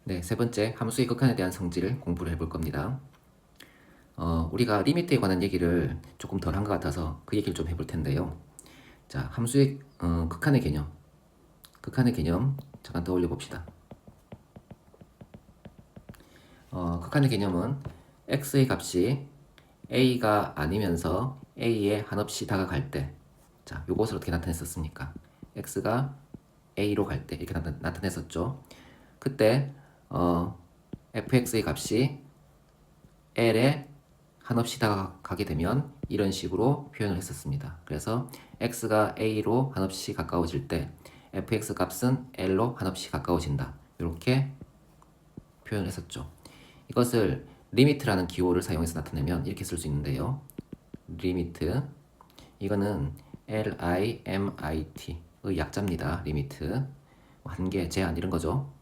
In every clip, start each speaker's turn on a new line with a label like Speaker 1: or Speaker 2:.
Speaker 1: 네, 세 번째 함수의 극한에 대한 성질을 공부를 해볼 겁니다. 우리가 리미트에 관한 얘기를 조금 덜 한 것 같아서 그 얘기를 좀 해볼 텐데요. 자, 함수의 극한의 개념 잠깐 떠올려 봅시다. 극한의 개념은 x의 값이 a가 아니면서 a에 한없이 다가갈 때, 자, 요것을 어떻게 나타냈었습니까? x가 a로 갈 때 이렇게 나타냈었죠. 그때 fx의 값이 l에 한없이 다가가게 되면 이런 식으로 표현을 했었습니다. 그래서 x가 a로 한없이 가까워질 때 fx 값은 l로 한없이 가까워진다. 이렇게 표현을 했었죠. 이것을 리미트라는 기호를 사용해서 나타내면 이렇게 쓸 수 있는데요. 리미트, 이거는 LIMIT의 약자입니다. 리미트, 한계, 제한 이런 거죠.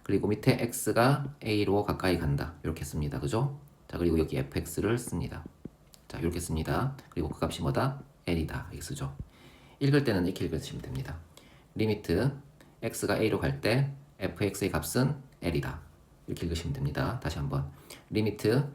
Speaker 1: 그리고 밑에 x가 a로 가까이 간다 이렇게 씁니다. 그죠? 자, 그리고 여기 fx를 씁니다. 자, 이렇게 씁니다. 그리고 그 값이 뭐다? l이다 이렇게 쓰죠. 읽을 때는 이렇게 읽으시면 됩니다. 리미트 x가 a로 갈 때 fx의 값은 l이다 이렇게 읽으시면 됩니다. 다시 한번 리미트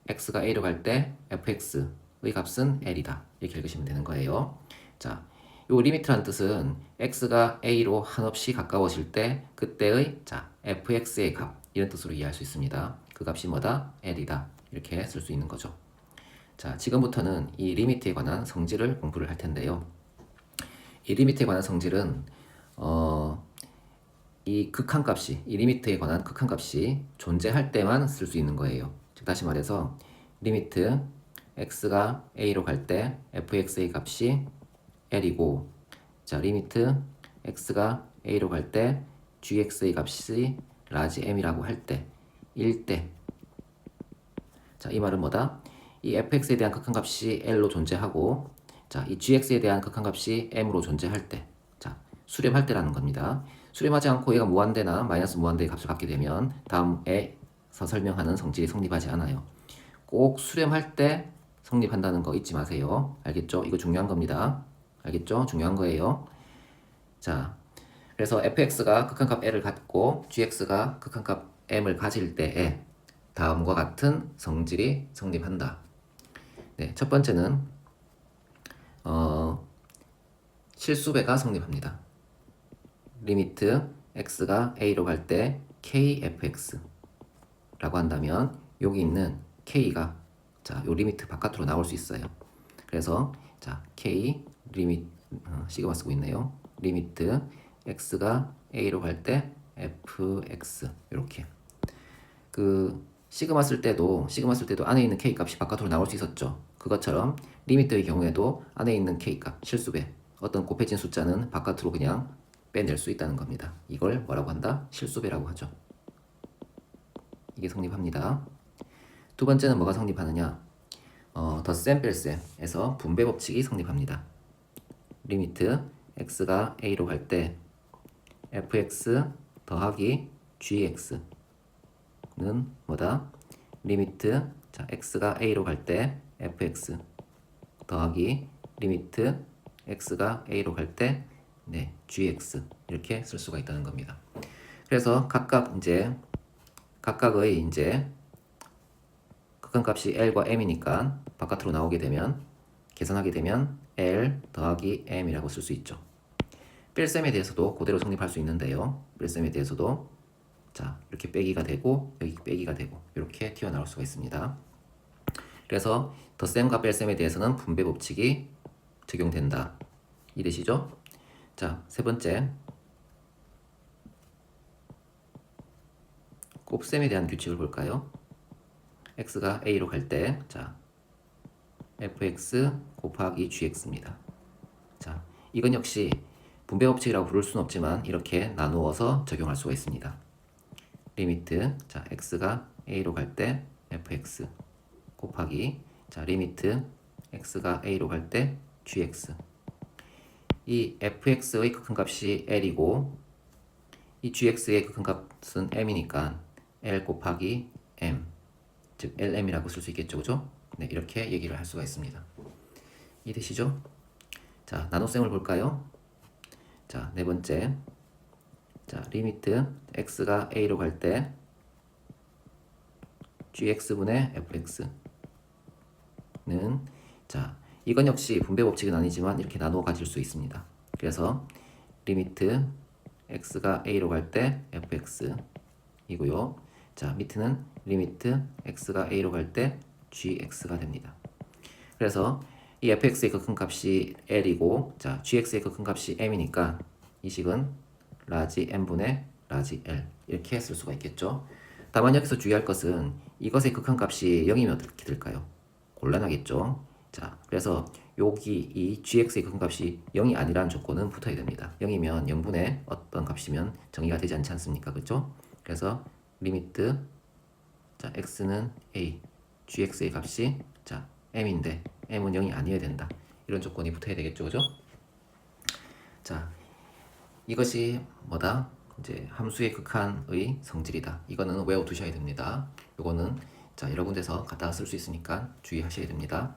Speaker 1: x가 a로 갈 때 fx의 값은 l이다 이렇게 읽으시면 되는 거예요. 자, 요 리미트라는 뜻은 x가 a로 한없이 가까워질 때 그때의 자 fx의 값 이런 뜻으로 이해할 수 있습니다. 그 값이 뭐다? l이다 이렇게 쓸 수 있는 거죠. 자, 지금부터는 이 리미트에 관한 성질을 공부를 할 텐데요. 이 리미트에 관한 성질은 이 극한값이, 이 리미트에 관한 극한값이 존재할 때만 쓸 수 있는 거예요. 즉 다시 말해서 리미트 x가 a로 갈 때 fx의 값이 l이고, 자 리미트 x가 a로 갈 때 gx의 값이 라지 m이라고 할 때, 일 때, 자 이 말은 뭐다? 이 fx에 대한 극한값이 l로 존재하고, 자 이 gx에 대한 극한값이 m으로 존재할 때, 자 수렴할 때라는 겁니다. 수렴하지 않고 얘가 무한대나 마이너스 무한대의 값을 갖게 되면 다음에서 설명하는 성질이 성립하지 않아요. 꼭 수렴할 때 성립한다는 거 잊지 마세요. 알겠죠? 이거 중요한 겁니다. 알겠죠? 중요한 거예요. 자, 그래서 fx가 극한값 l을 갖고 gx가 극한값 m을 가질 때에 다음과 같은 성질이 성립한다. 네, 첫 번째는 실수배가 성립합니다. 리미트 x가 a로 갈 때 kfx라고 한다면 여기 있는 k가 자, 요 리미트 바깥으로 나올 수 있어요. 그래서 자, k 리미트 시그마 쓰고 있네요. 리미트 x가 a로 갈 때 fx 이렇게 그 시그마 쓸 때도 안에 있는 k 값이 바깥으로 나올 수 있었죠. 그것처럼 리미트의 경우에도 안에 있는 k 값 실수배 어떤 곱해진 숫자는 바깥으로 그냥 빼낼 수 있다는 겁니다. 이걸 뭐라고 한다? 실수배라고 하죠. 이게 성립합니다. 두 번째는 뭐가 성립하느냐? 덧셈 뺄셈에서 분배 법칙이 성립합니다. 리미트 x가 a로 갈 때 fx 더하기 gx는 뭐다? 리미트 자 x가 a로 갈 때 fx 더하기 리미트 x가 a로 갈 때 네, gx 이렇게 쓸 수가 있다는 겁니다. 그래서 각각의 극한값이 l과 m이니까 바깥으로 나오게 되면 계산하게 되면 l 더하기 m이라고 쓸 수 있죠. 뺄셈에 대해서도 그대로 성립할 수 있는데요. 뺄셈에 대해서도 자 이렇게 빼기가 되고 여기 빼기가 되고 이렇게 튀어나올 수가 있습니다. 그래서 덧셈과 뺄셈에 대해서는 분배 법칙이 적용된다. 이해되시죠? 자, 세 번째 곱셈에 대한 규칙을 볼까요? x가 a로 갈 때 자 fx 곱하기 gx입니다. 자, 이건 역시 분배 법칙이라고 부를 수는 없지만 이렇게 나누어서 적용할 수가 있습니다. 리미트 자 x가 a로 갈 때 fx 곱하기 자 리미트 x가 a로 갈 때 gx 이 fx의 극한값이 l이고 이 gx의 극한값은 m이니까 l 곱하기 m 즉 lm이라고 쓸 수 있겠죠, 그죠? 네, 이렇게 얘기를 할 수가 있습니다. 이해되시죠? 자, 나눗셈을 볼까요? 자, 네 번째 자 리미트 x가 a로 갈 때 gx분의 fx는 자 이건 역시 분배 법칙은 아니지만 이렇게 나누어 가질 수 있습니다. 그래서 리미트 x가 a로 갈 때 fx 이고요. 자 밑에는 리미트 x가 a로 갈 때 gx가 됩니다. 그래서 이 fx의 극한값이 l이고 자 gx의 극한값이 m이니까 이 식은 라지 m분의 라지 l 이렇게 쓸 수가 있겠죠. 다만 여기서 주의할 것은 이것의 극한값이 0이면 어떻게 될까요? 곤란하겠죠. 자 그래서 여기 이 gx의 극한값이 0이 아니라는 조건은 붙어야 됩니다. 0이면 0분의 어떤 값이면 정의가 되지 않지 않습니까? 그렇죠? 그래서 리미트 자 x는 a gx의 값이 자 m인데 m은 0이 아니어야 된다. 이런 조건이 붙어야 되겠죠. 그죠? 자 이것이 뭐다? 이제 함수의 극한의 성질이다. 이거는 외워두셔야 됩니다. 요거는 자 여러 군데서 갖다가 쓸 수 있으니까 주의하셔야 됩니다.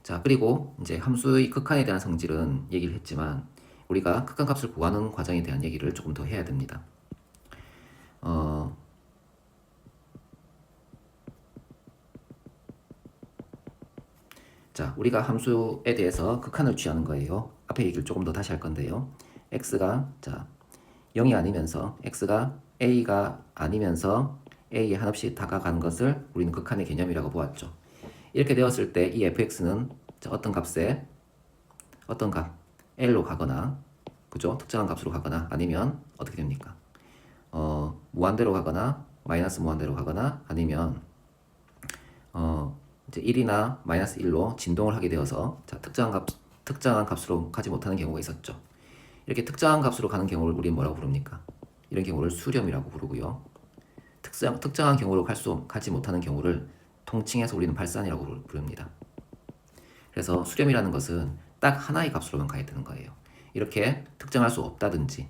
Speaker 1: 자 그리고 이제 함수의 극한에 대한 성질은 얘기를 했지만 우리가 극한값을 구하는 과정에 대한 얘기를 조금 더 해야 됩니다. 자 우리가 함수에 대해서 극한을 취하는 거예요. 앞에 얘기를 조금 더 다시 할 건데요. x가 자 0이 아니면서 x가 a가 아니면서 a에 한없이 다가간 것을 우리는 극한의 개념이라고 보았죠. 이렇게 되었을 때 이 fx는 어떤 값에 어떤 값 l로 가거나 그죠? 특정한 값으로 가거나 아니면 어떻게 됩니까? 무한대로 가거나 마이너스 무한대로 가거나 아니면 이제 1이나 마이너스 1로 진동을 하게 되어서 자, 특정한 값으로 가지 못하는 경우가 있었죠. 이렇게 특정한 값으로 가는 경우를 우리는 뭐라고 부릅니까? 이런 경우를 수렴이라고 부르고요. 특정한 경우로 가지 못하는 경우를 통칭해서 우리는 발산이라고 부릅니다. 그래서 수렴이라는 것은 딱 하나의 값으로만 가야 되는 거예요. 이렇게 특정할 수 없다든지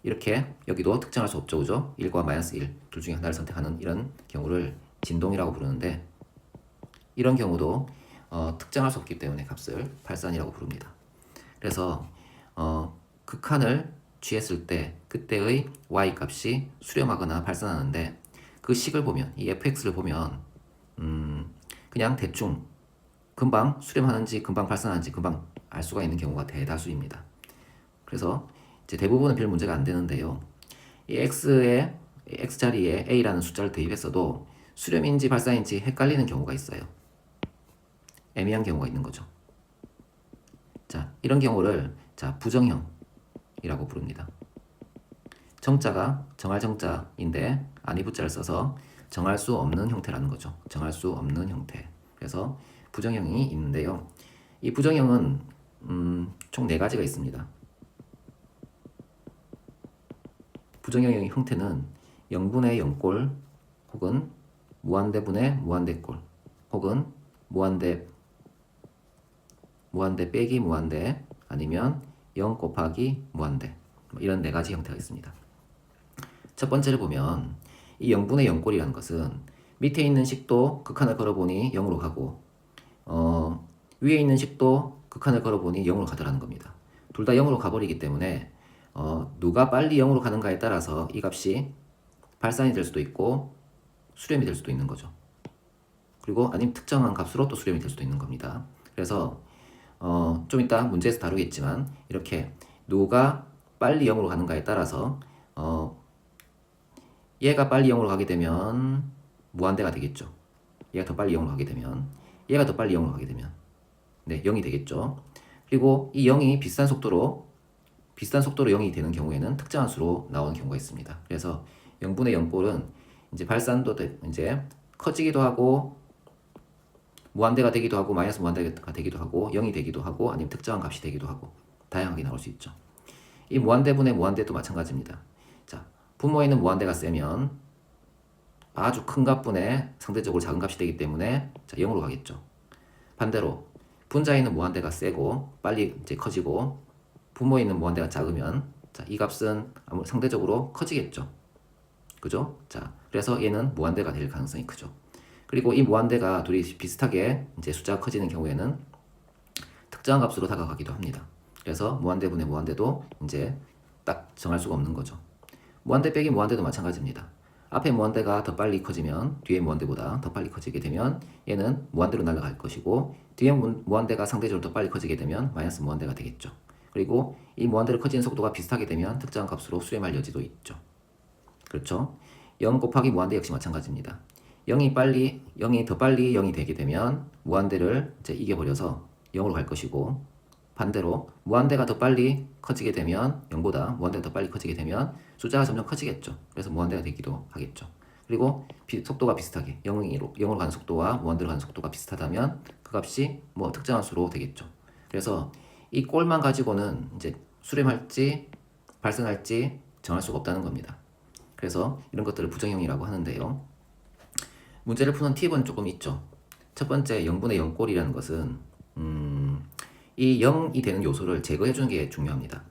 Speaker 1: 이렇게 여기도 특정할 수 없죠. 그죠? 1과 마이너스 1 둘 중에 하나를 선택하는 이런 경우를 진동이라고 부르는데 이런 경우도 특정할 수 없기 때문에 값을 발산이라고 부릅니다. 그래서 극한을 취했을 때 그때의 y 값이 수렴하거나 발산하는데 그 식을 보면 이 fx를 보면 그냥 대충 금방 수렴하는지 금방 발산하는지 금방 알 수가 있는 경우가 대다수입니다. 그래서 이제 대부분은 별 문제가 안 되는데요. 이 x 자리에 a라는 숫자를 대입했어도 수렴인지 발산인지 헷갈리는 경우가 있어요. 애매한 경우가 있는 거죠. 자, 이런 경우를 자 부정형이라고 부릅니다. 정자가 정할 정자인데 아니 부자를 써서 정할 수 없는 형태라는 거죠. 정할 수 없는 형태. 그래서 부정형이 있는데요. 이 부정형은 총 4가지가 있습니다. 부정형의 형태는 0분의 0꼴 혹은 무한대분의 무한대꼴 혹은 무한대 빼기 무한대 아니면 0 곱하기 무한대 이런 4가지 형태가 있습니다. 첫 번째를 보면 이 0분의 0꼴이라는 것은 밑에 있는 식도 극한을 걸어보니 0으로 가고 위에 있는 식도 극한을 걸어보니 0으로 가더라는 겁니다. 둘 다 0으로 가버리기 때문에 누가 빨리 0으로 가는가에 따라서 이 값이 발산이 될 수도 있고 수렴이 될 수도 있는 거죠. 그리고 아니면 특정한 값으로 또 수렴이 될 수도 있는 겁니다. 그래서 좀 이따 문제에서 다루겠지만 이렇게 누가 빨리 0으로 가는가에 따라서 얘가 빨리 0으로 가게 되면 무한대가 되겠죠. 얘가 더 빨리 0으로 가게 되면 얘가 더 빨리 0으로 가게 되면 네 0이 되겠죠. 그리고 이 0이 비슷한 속도로 0이 되는 경우에는 특정한 수로 나오는 경우가 있습니다. 그래서 0분의 0꼴은 이제 발산도 이제 커지기도 하고 무한대가 되기도 하고 마이너스 무한대가 되기도 하고 0이 되기도 하고 아니면 특정한 값이 되기도 하고 다양하게 나올 수 있죠. 이 무한대분의 무한대도 마찬가지입니다. 자, 분모에 있는 무한대가 세면 아주 큰 값분의 상대적으로 작은 값이 되기 때문에 자, 0으로 가겠죠. 반대로 분자에 있는 무한대가 세고 빨리 이제 커지고 분모에 있는 무한대가 작으면 자, 이 값은 상대적으로 커지겠죠. 그죠? 자, 그래서 얘는 무한대가 될 가능성이 크죠. 그리고 이 무한대가 둘이 비슷하게 이제 숫자가 커지는 경우에는 특정한 값으로 다가가기도 합니다. 그래서 무한대분의 무한대도 이제 딱 정할 수가 없는 거죠. 무한대 빼기 무한대도 마찬가지입니다. 앞에 무한대가 더 빨리 커지면 뒤에 무한대보다 더 빨리 커지게 되면 얘는 무한대로 날아갈 것이고 뒤에 무한대가 상대적으로 더 빨리 커지게 되면 마이너스 무한대가 되겠죠. 그리고 이 무한대로 커지는 속도가 비슷하게 되면 특정한 값으로 수렴할 여지도 있죠. 그렇죠? 0 곱하기 무한대 역시 마찬가지입니다. 0이 더 빨리 0이 되게 되면 무한대를 이제 이겨버려서 0으로 갈 것이고 반대로 무한대가 더 빨리 커지게 되면 0보다 무한대가 더 빨리 커지게 되면 숫자가 점점 커지겠죠. 그래서 무한대가 되기도 하겠죠. 그리고 속도가 비슷하게 0으로 가는 속도와 무한대로 가는 속도가 비슷하다면 그 값이 뭐 특정한 수로 되겠죠. 그래서 이 꼴만 가지고는 이제 수렴할지 발생할지 정할 수가 없다는 겁니다. 그래서 이런 것들을 부정형이라고 하는데요. 문제를 푸는 팁은 조금 있죠. 첫 번째 0분의 0꼴이라는 것은 이 0이 되는 요소를 제거해 주는 게 중요합니다.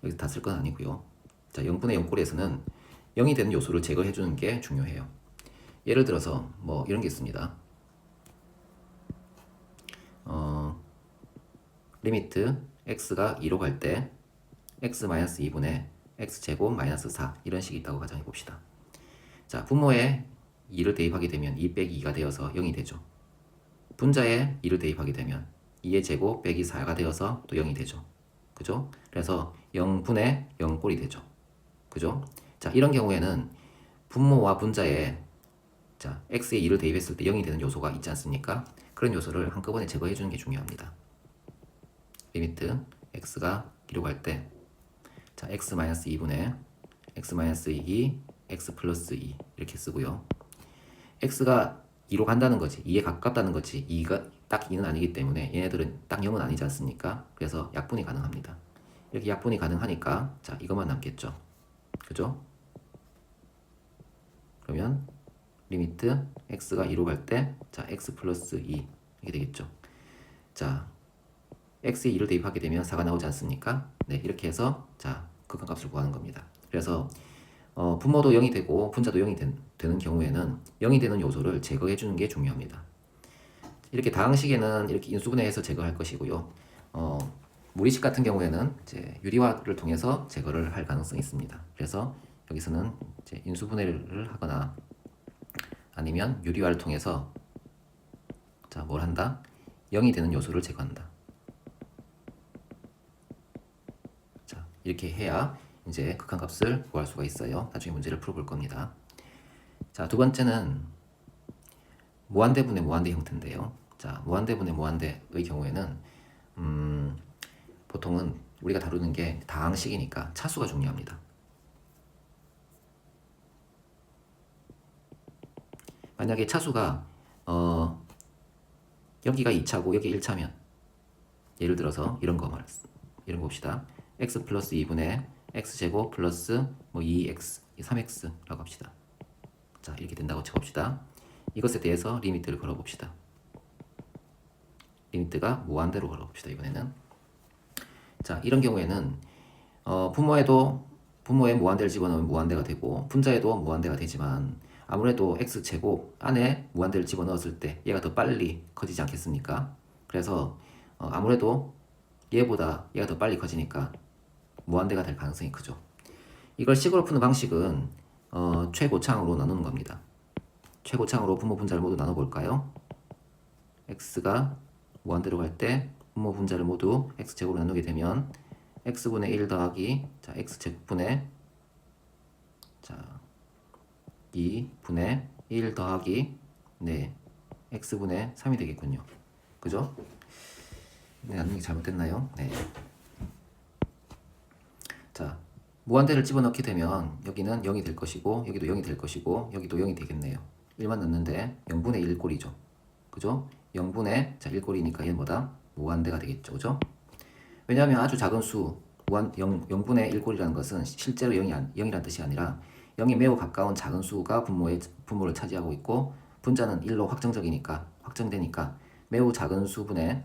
Speaker 1: 여기서 다 쓸 건 아니고요. 자, 0분의 0꼴에서는 0이 되는 요소를 제거해 주는 게 중요해요. 예를 들어서 뭐 이런 게 있습니다. 리미트 x가 2로 갈 때 x-2분의 x제곱 마이너스 4 이런 식이 있다고 가정해 봅시다. 자, 분모에 2를 대입하게 되면 2 빼기 2가 되어서 0이 되죠. 분자에 2를 대입하게 되면 2의 제곱 빼기 4가 되어서 또 0이 되죠. 그죠? 그래서 0분의 0꼴이 되죠. 그죠? 자, 이런 경우에는 분모와 분자에 자, x에 2를 대입했을 때 0이 되는 요소가 있지 않습니까? 그런 요소를 한꺼번에 제거해 주는 게 중요합니다. 리미트 x가 2로 갈 때 자, x-2분의 x-2 x 플러스 2 이렇게 쓰고요. x가 2로 간다는 거지 2에 가깝다는 거지 2가 딱 2는 아니기 때문에 얘네들은 딱 0은 아니지 않습니까? 그래서 약분이 가능합니다. 이렇게 약분이 가능하니까 자, 이것만 남겠죠. 그죠? 그러면 리미트 x가 2로 갈 때 자, x 플러스 2 이렇게 되겠죠. 자, x에 2를 대입하게 되면 4가 나오지 않습니까? 네, 이렇게 해서 자, 극한값을 구하는 겁니다. 그래서 분모도 0이 되고 분자도 0이 되는 경우에는 0이 되는 요소를 제거해 주는 게 중요합니다. 이렇게 다항식에는 이렇게 인수분해해서 제거할 것이고요. 무리식 같은 경우에는 이제 유리화를 통해서 제거를 할 가능성이 있습니다. 그래서 여기서는 이제 인수분해를 하거나 아니면 유리화를 통해서 자, 뭘 한다? 0이 되는 요소를 제거한다. 자, 이렇게 해야 이제 극한값을 구할 수가 있어요. 나중에 문제를 풀어볼 겁니다. 자, 두 번째는 무한대분의 무한대 형태인데요. 자, 무한대분의 무한대의 경우에는 보통은 우리가 다루는 게 다항식이니까 차수가 중요합니다. 만약에 차수가 여기가 2차고 여기 1차면 예를 들어서 이런 거 봅시다. x 플러스 2분의 x제곱 플러스 뭐 2x, 3x라고 합시다. 자, 이렇게 된다고 쳐봅시다. 이것에 대해서 리미트를 걸어봅시다. 리미트가 무한대로 걸어봅시다. 이번에는 자, 이런 경우에는 분모에 무한대를 집어넣으면 무한대가 되고 분자에도 무한대가 되지만 아무래도 x제곱 안에 무한대를 집어넣었을 때 얘가 더 빨리 커지지 않겠습니까? 그래서 아무래도 얘보다 얘가 더 빨리 커지니까 무한대가 될 가능성이 크죠. 이걸 식으로 푸는 방식은 최고창으로 나누는 겁니다. 최고창으로 분모 분자를 모두 나눠볼까요? x가 무한대로 갈 때 분모 분자를 모두 x제곱으로 나누게 되면 x분의 1 더하기 자, x제곱분의 자, 2분의 1 더하기 네, x분의 3이 되겠군요. 그죠? 네, 나누기 잘못됐나요? 네. 자, 무한대를 집어넣게 되면 여기는 0이 될 것이고 여기도 0이 될 것이고 여기도 0이 되겠네요. 1만 넣는데 0분의 1꼴이죠. 그죠? 0분의 자 1꼴이니까 얘는 뭐다? 무한대가 되겠죠. 그죠? 왜냐하면 아주 작은 수 0분의 1꼴이라는 것은 실제로 0이란 뜻이 아니라 0이 매우 가까운 작은 수가 분모를 차지하고 있고 분자는 1로 확정되니까 매우 작은 수분의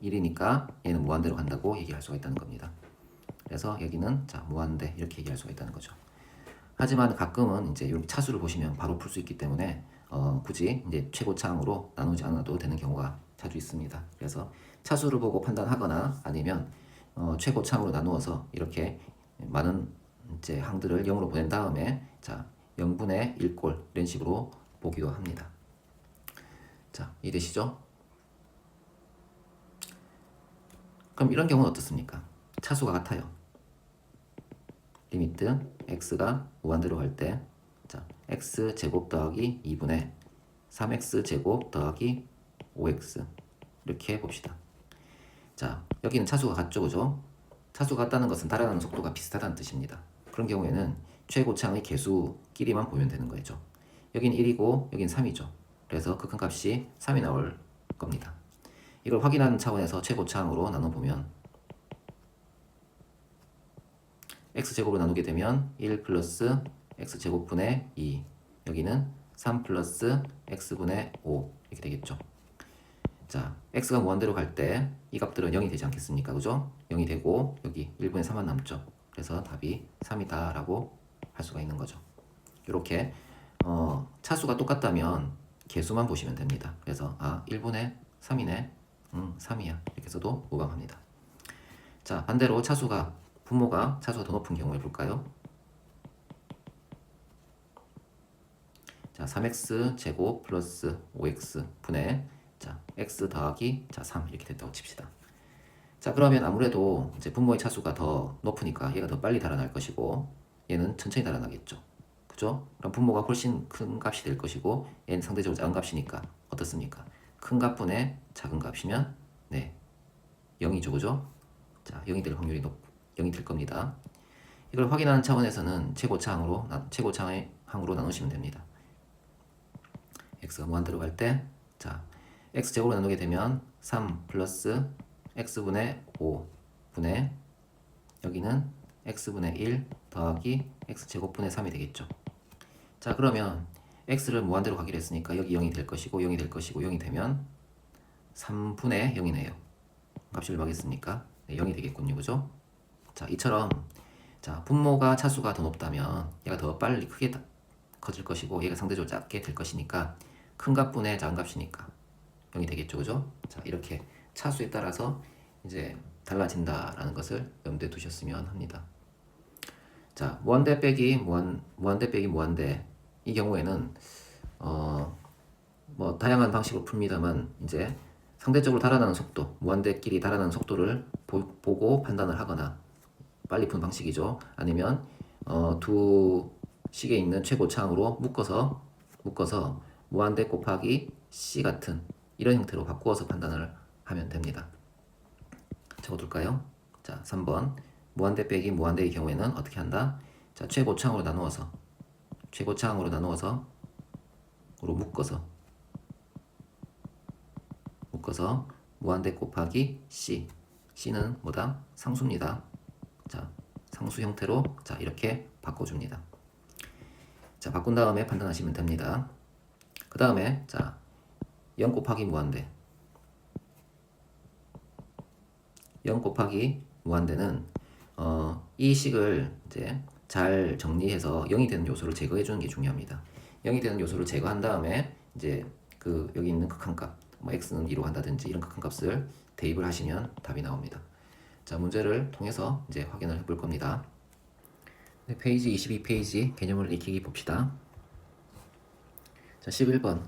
Speaker 1: 1이니까 얘는 무한대로 간다고 얘기할 수가 있다는 겁니다. 그래서 여기는 자 무한대 이렇게 얘기할 수가 있다는 거죠. 하지만 가끔은 이제 이렇게 차수를 보시면 바로 풀 수 있기 때문에 굳이 이제 최고차항으로 나누지 않아도 되는 경우가 자주 있습니다. 그래서 차수를 보고 판단하거나 아니면 최고차항으로 나누어서 이렇게 많은 이제 항들을 0으로 보낸 다음에 자 0분의 1꼴 이런 식으로 보기도 합니다. 자, 이해되시죠? 그럼 이런 경우는 어떻습니까? 차수가 같아요. 리미트 x가 무한대로 갈 때 자, x제곱 더하기 2분의 3x제곱 더하기 5x 이렇게 봅시다. 자, 여기는 차수가 같죠, 그죠? 차수가 같다는 것은 달아나는 속도가 비슷하다는 뜻입니다. 그런 경우에는 최고차항의 개수끼리만 보면 되는 거죠. 여긴 1이고 여긴 3이죠. 그래서 극한값이 3이 나올 겁니다. 이걸 확인하는 차원에서 최고차항으로 나눠보면 x제곱으로 나누게 되면 1 플러스 x제곱분의 2 여기는 3 플러스 x분의 5 이렇게 되겠죠. 자, x가 무한대로 갈 때 이 값들은 0이 되지 않겠습니까? 그죠? 0이 되고 여기 1분의 3만 남죠. 그래서 답이 3이다 라고 할 수가 있는 거죠. 이렇게 차수가 똑같다면 개수만 보시면 됩니다. 그래서 1분의 3이네 3이야 이렇게 해서도 무방합니다. 자, 반대로 분모가 차수가 더 높은 경우에 볼까요? 자, 3x 제곱 플러스 5x 분의 자, x 더하기 3 이렇게 됐다고 칩시다. 자, 그러면 아무래도 이제 분모의 차수가 더 높으니까 얘가 더 빨리 달아날 것이고 얘는 천천히 달아나겠죠. 그죠? 그럼 분모가 훨씬 큰 값이 될 것이고 얘는 상대적으로 작은 값이니까 어떻습니까? 큰 값분의 작은 값이면 네 0이죠. 그죠? 자, 0이 될 확률이 0이 될 겁니다. 이걸 확인하는 차원에서는 최고차항으로 나누시면 됩니다. x가 무한대로 갈 때 자, x제곱으로 나누게 되면 3 플러스 x분의 5 분의 여기는 x분의 1 더하기 x제곱분의 3이 되겠죠. 자, 그러면 x를 무한대로 가기로 했으니까 여기 0이 될 것이고 0이 될 것이고 0이 되면 3분의 0이네요. 값이 얼마겠습니까? 네, 0이 되겠군요. 그죠? 자, 이처럼 자, 분모가 차수가 더 높다면 얘가 더 빨리 크게 커질 것이고 얘가 상대적으로 작게 될 것이니까 큰 값분의 작은 값이니까 0이 되겠죠. 그죠? 자, 이렇게 차수에 따라서 이제 달라진다라는 것을 염두에 두셨으면 합니다. 자, 무한대 빼기 무한대 이 경우에는 뭐 다양한 방식으로 풉니다만 이제 상대적으로 달아나는 속도, 무한대끼리 달아나는 속도를 보고 판단을 하거나 빨리 푸는 방식이죠. 아니면 두 식에 있는 최고차항으로 묶어서 무한대 곱하기 c 같은 이런 형태로 바꾸어서 판단을 하면 됩니다. 적어둘까요? 자, 3번 무한대 빼기 무한대의 경우에는 어떻게 한다? 자, 최고차항으로 나누어서 묶어서 무한대 곱하기 c는 뭐다? 상수입니다. 자, 상수 형태로 자, 이렇게 바꿔줍니다. 자, 바꾼 다음에 판단하시면 됩니다. 그 다음에 자, 0 곱하기 무한대 0 곱하기 무한대는 이 식을 이제 잘 정리해서 0이 되는 요소를 제거해 주는 게 중요합니다. 0이 되는 요소를 제거한 다음에 이제 그 여기 있는 극한값 뭐 x는 2로 간다든지 이런 극한값을 대입을 하시면 답이 나옵니다. 자, 문제를 통해서 이제 확인을 해볼 겁니다. 네, 페이지 22페이지 개념을 익히기 봅시다. 자, 11번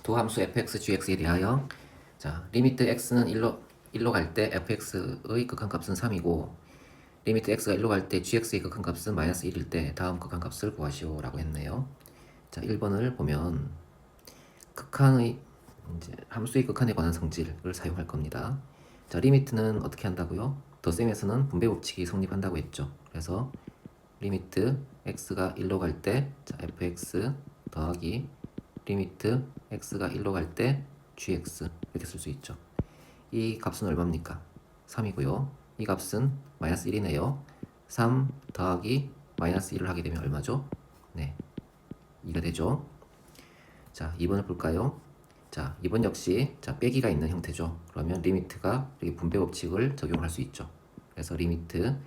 Speaker 1: 도함수 fx, gx에 대하여 자, 리미트 x는 1로 갈 때 fx의 극한값은 3이고 리미트 x가 1로 갈 때 gx의 극한값은 마이너스 1일 때 다음 극한값을 구하시오 라고 했네요. 자, 1번을 보면 극한의 이제 함수의 극한에 관한 성질을 사용할 겁니다. 자, 리미트는 어떻게 한다고요? 덧셈에서는 분배 법칙이 성립한다고 했죠. 그래서 리미트 x가 1로 갈 때 fx 더하기 리미트 x가 1로 갈 때 gx 이렇게 쓸 수 있죠. 이 값은 얼마입니까? 3이고요. 이 값은 마이너스 1이네요. 3 더하기 마이너스 1을 하게 되면 얼마죠? 네, 2가 되죠. 자, 2번을 볼까요? 자, 2번 역시 자, 빼기가 있는 형태죠. 그러면 리미트가 이렇게 분배 법칙을 적용할 수 있죠. 그래서 리미트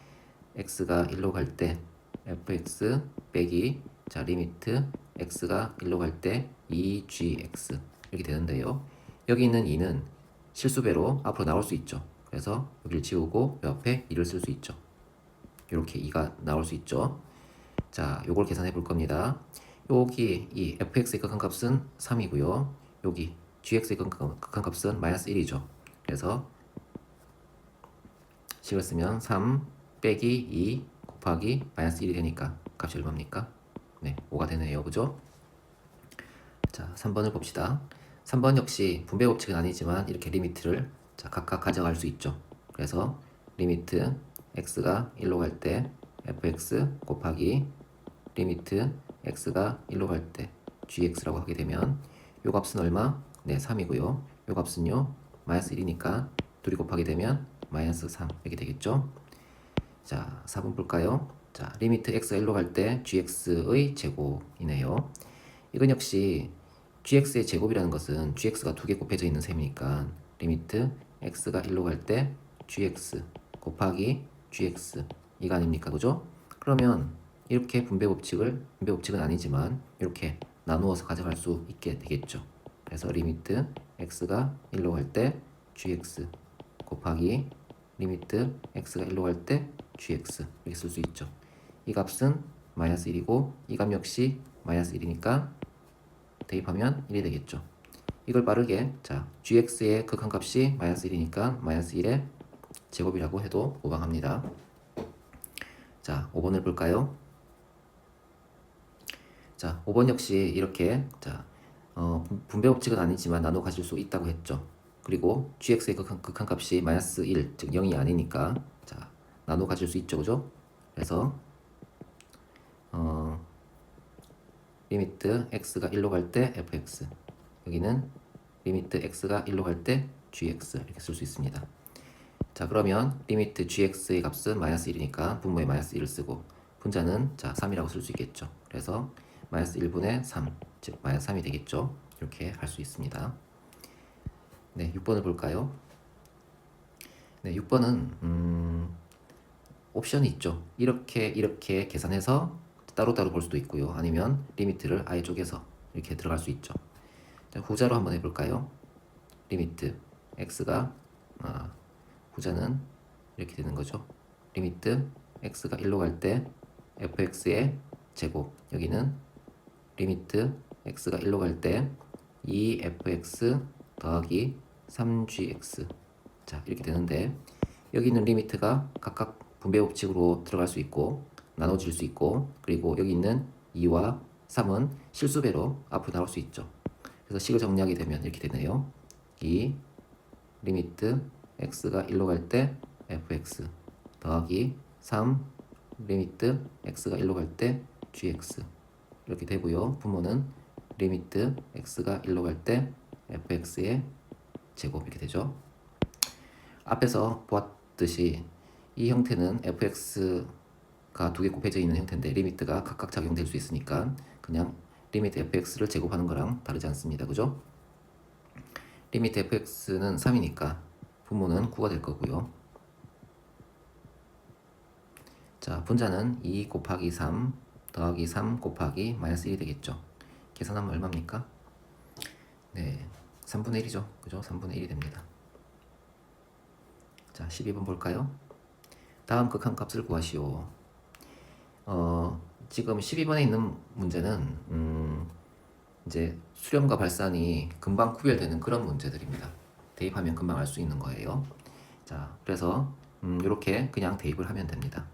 Speaker 1: x가 1로 갈 때 fx 빼기 자, 리미트 x가 1로 갈 때 2gx 이렇게 되는데요. 여기 있는 2는 실수배로 앞으로 나올 수 있죠. 그래서 여기를 지우고 옆에 2를 쓸 수 있죠. 이렇게 2가 나올 수 있죠. 자, 요걸 계산해 볼 겁니다. 여기 이 fx의 극한값은 3이고요. 여기 gx의 극한값은 마이너스 1이죠. 그래서 식을 쓰면 3 빼기 2 곱하기 마이너스 1이 되니까 값이 얼마입니까? 네, 5가 되네요. 그죠? 자, 3번을 봅시다. 3번 역시 분배 법칙은 아니지만 이렇게 리미트를 자, 각각 가져갈 수 있죠. 그래서 리미트 x가 1로 갈 때 fx 곱하기 리미트 x가 1로 갈 때 gx라고 하게 되면 요 값은 얼마? 네, 3이고요. 요 값은요, 마이너스 1이니까 둘이 곱하게 되면 마이너스 3 이렇게 되겠죠. 자, 4번 볼까요? 자, 리미트 x가 1로 갈 때 gx의 제곱이네요. 이건 역시 gx의 제곱이라는 것은 gx가 두 개 곱해져 있는 셈이니까 리미트 x가 1로 갈 때 gx 곱하기 gx 이거 아닙니까? 그죠? 그러면 이렇게 분배 법칙은 아니지만 이렇게 나누어서 가져갈 수 있게 되겠죠. 그래서 리미트 x가 1로 갈 때 gx 곱하기 리미트 x가 1로 갈 때 gx 이렇게 쓸 수 있죠. 이 값은 마이너스 1이고 이 값 역시 마이너스 1이니까 대입하면 1이 되겠죠. 이걸 빠르게 자 gx의 극한값이 마이너스 1이니까 마이너스 1의 제곱이라고 해도 무방합니다. 자 5번을 볼까요? 자 5번 역시 이렇게 자 분배 법칙은 아니지만 나눠 가질 수 있다고 했죠. 그리고 gx의 극한값이 마이너스 1, 즉 0이 아니니까 자 나눠 가질 수 있죠. 그죠? 그래서 리미트 x가 1로 갈 때 fx 여기는 리미트 x가 1로 갈 때 gx 이렇게 쓸 수 있습니다. 자 그러면 리미트 gx의 값은 마이너스 1이니까 분모에 마이너스 1을 쓰고 분자는 자 3이라고 쓸 수 있겠죠. 그래서 마이너스 1분의 3, 즉 마이너스 3이 되겠죠. 이렇게 할 수 있습니다. 네, 6번을 볼까요? 네, 6번은 옵션이 있죠. 이렇게 계산해서 따로따로 볼 수도 있고요. 아니면 리미트를 아예 쪼개서 이렇게 들어갈 수 있죠. 자, 후자로 한번 해볼까요? 리미트 x가 후자는 이렇게 되는 거죠. 리미트 x가 1로 갈 때 fx의 제곱 여기는 리미트 x가 1로 갈 때 2fx 더하기 3gx 자 이렇게 되는데 여기 있는 리미트가 각각 분배 법칙으로 들어갈 수 있고 나눠질 수 있고 그리고 여기 있는 2와 3은 실수배로 앞으로 나올 수 있죠. 그래서 식을 정리하게 되면 이렇게 되네요. 2 리미트 x가 1로 갈 때 fx 더하기 3 리미트 x가 1로 갈 때 gx 이렇게 되고요. 분모는 리미트 x가 1로 갈 때 fx의 제곱 이렇게 되죠. 앞에서 보았듯이 이 형태는 fx가 두 개 곱해져 있는 형태인데 리미트가 각각 작용될 수 있으니까 그냥 리미트 fx를 제곱하는 거랑 다르지 않습니다. 그죠? 리미트 fx는 3이니까 분모는 9가 될 거고요. 자, 분자는 2 곱하기 3 더하기 3 곱하기 마이너스 1이 되겠죠. 계산하면 얼마입니까? 네, 3분의 1이죠. 그죠? 3분의 1이 됩니다. 자, 12번 볼까요? 다음 극한값을 구하시오. 지금 12번에 있는 문제는 이제 수렴과 발산이 금방 구별되는 그런 문제들입니다. 대입하면 금방 알 수 있는 거예요. 자, 그래서 이렇게 그냥 대입을 하면 됩니다.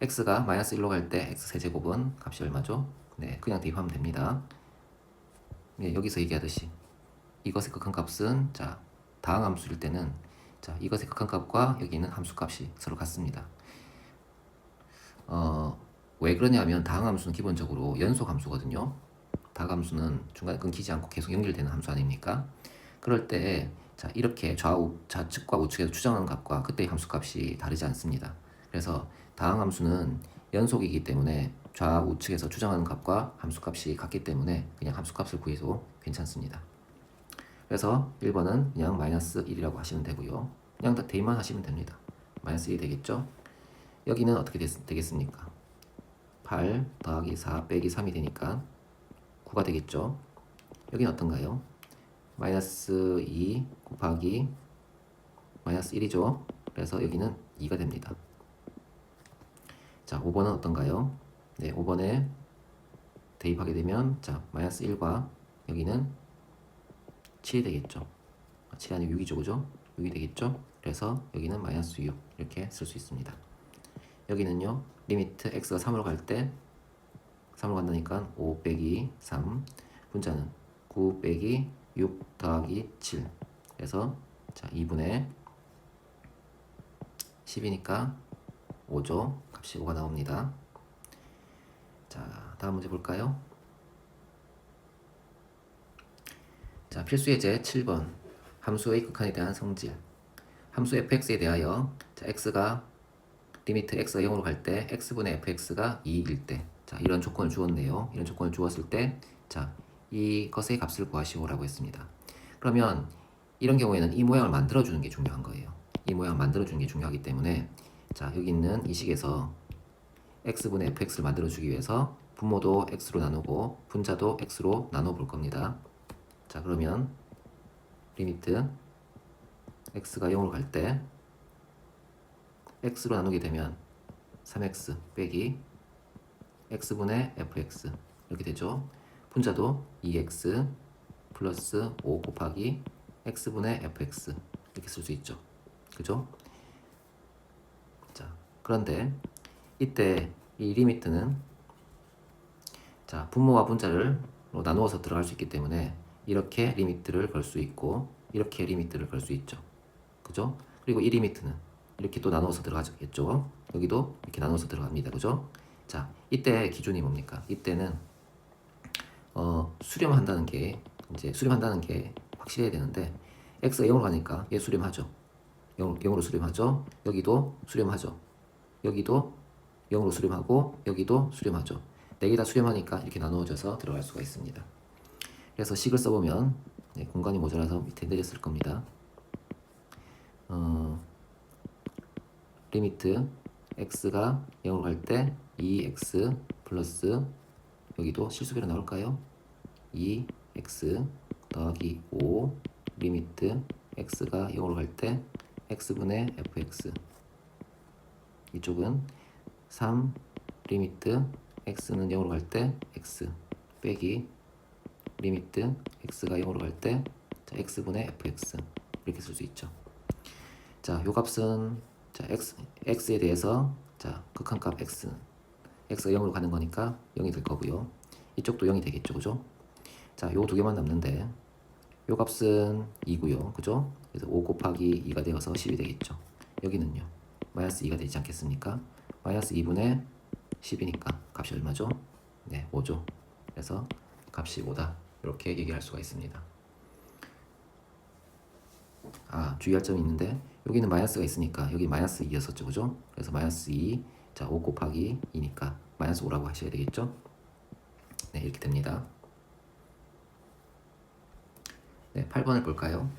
Speaker 1: x가 마이너스 1로 갈 때 x 세제곱은 값이 얼마죠? 네, 그냥 대입하면 됩니다. 네, 여기서 얘기하듯이 이것의 극한값은 자 다항함수일 때는 자 이것의 극한값과 여기 있는 함수값이 서로 같습니다. 왜 그러냐면 다항함수는 기본적으로 연속함수거든요. 다항함수는 중간에 끊기지 않고 계속 연결되는 함수 아닙니까? 그럴 때 자 이렇게 좌측과 우측에서 추정하는 값과 그때의 함수값이 다르지 않습니다. 그래서 다항함수는 연속이기 때문에 좌우측에서 추정하는 값과 함수값이 같기 때문에 그냥 함수값을 구해도 괜찮습니다. 그래서 1번은 그냥 마이너스 1이라고 하시면 되고요. 그냥 다 대입만 하시면 됩니다. 마이너스 1이 되겠죠? 여기는 어떻게 되겠습니까? 8 더하기 4 빼기 3이 되니까 9가 되겠죠? 여기는 어떤가요? 마이너스 2 곱하기 마이너스 1이죠? 그래서 여기는 2가 됩니다. 자, 5번은 어떤가요? 네, 5번에 대입하게 되면 자, 마이너스 1과 여기는 7이 되겠죠. 7이 아니고 6이죠, 그죠? 6이 되겠죠? 그래서 여기는 마이너스 6 이렇게 쓸 수 있습니다. 여기는요, 리미트 x가 3으로 갈 때 3으로 간다니까 5 빼기 3, 분자는 9 빼기 6 더하기 7. 그래서 자, 2분의 10이니까 5죠. 값이 5가 나옵니다. 자, 다음 문제 볼까요? 자, 필수 예제 7번. 함수의 극한에 대한 성질. 함수 fx에 대하여 자, x가 리미트 x가 0으로 갈 때 x분의 fx가 2일 때, 자, 이런 조건을 주었네요. 이런 조건을 주었을 때, 자, 이것의 값을 구하시오라고 했습니다. 그러면 이런 경우에는 이 모양을 만들어주는 게 중요한 거예요. 이 모양을 만들어주는 게 중요하기 때문에, 자, 여기 있는 이 식에서 x분의 fx를 만들어주기 위해서 분모도 x로 나누고 분자도 x로 나눠볼 겁니다. 자, 그러면 리미트 x가 0으로 갈 때 x로 나누게 되면 3x 빼기 x분의 fx 이렇게 되죠. 분자도 2x 플러스 5 곱하기 x분의 fx 이렇게 쓸 수 있죠. 그죠? 자, 그런데 이때 이 리미트는 자, 분모와 분자를 나누어서 들어갈 수 있기 때문에 이렇게 리미트를 걸 수 있고 이렇게 리미트를 걸 수 있죠. 그죠? 그리고 이 리미트는 이렇게 또 나누어서 들어가겠죠. 여기도 이렇게 나누어서 들어갑니다. 그죠? 자, 이때 기준이 뭡니까? 이때는 수렴한다는 게 이제 수렴한다는 게 확실해야 되는데 x가 0으로 가니까 얘 수렴하죠. 0으로 수렴하죠. 여기도 수렴하죠. 여기도 0으로 수렴하고 여기도 수렴하죠. 4개 다 수렴하니까 이렇게 나누어져서 들어갈 수가 있습니다. 그래서 식을 써보면 네, 공간이 모자라서 밑에 내렸을 겁니다. 리미트 x가 0으로 갈 때 2x 플러스 여기도 실수배로 나올까요? 2x 더하기 5 리미트 x가 0으로 갈 때 x분의 fx 이쪽은 3 리미트 x는 0으로 갈 때 x 빼기 리미트 x가 0으로 갈 때 x분의 fx 이렇게 쓸 수 있죠. 자, 요 값은 자, x에 대해서 자, 극한값 x가 0으로 가는 거니까 0이 될 거고요. 이쪽도 0이 되겠죠. 그죠? 자, 요 두 개만 남는데 요 값은 2고요. 그죠? 그래서 5 곱하기 2가 되어서 10이 되겠죠. 여기는요. 마이너스 2가 되지 않겠습니까? 마이너스 2분의 10이니까 값이 얼마죠? 네, 5죠. 그래서 값이 5다. 이렇게 얘기할 수가 있습니다. 아, 주의할 점이 있는데 여기는 마이너스가 있으니까 여기 마이너스 2였었죠. 그죠? 그래서 마이너스 2, 자, 5 곱하기 2니까 마이너스 5라고 하셔야 되겠죠? 네, 이렇게 됩니다. 네, 8번을 볼까요?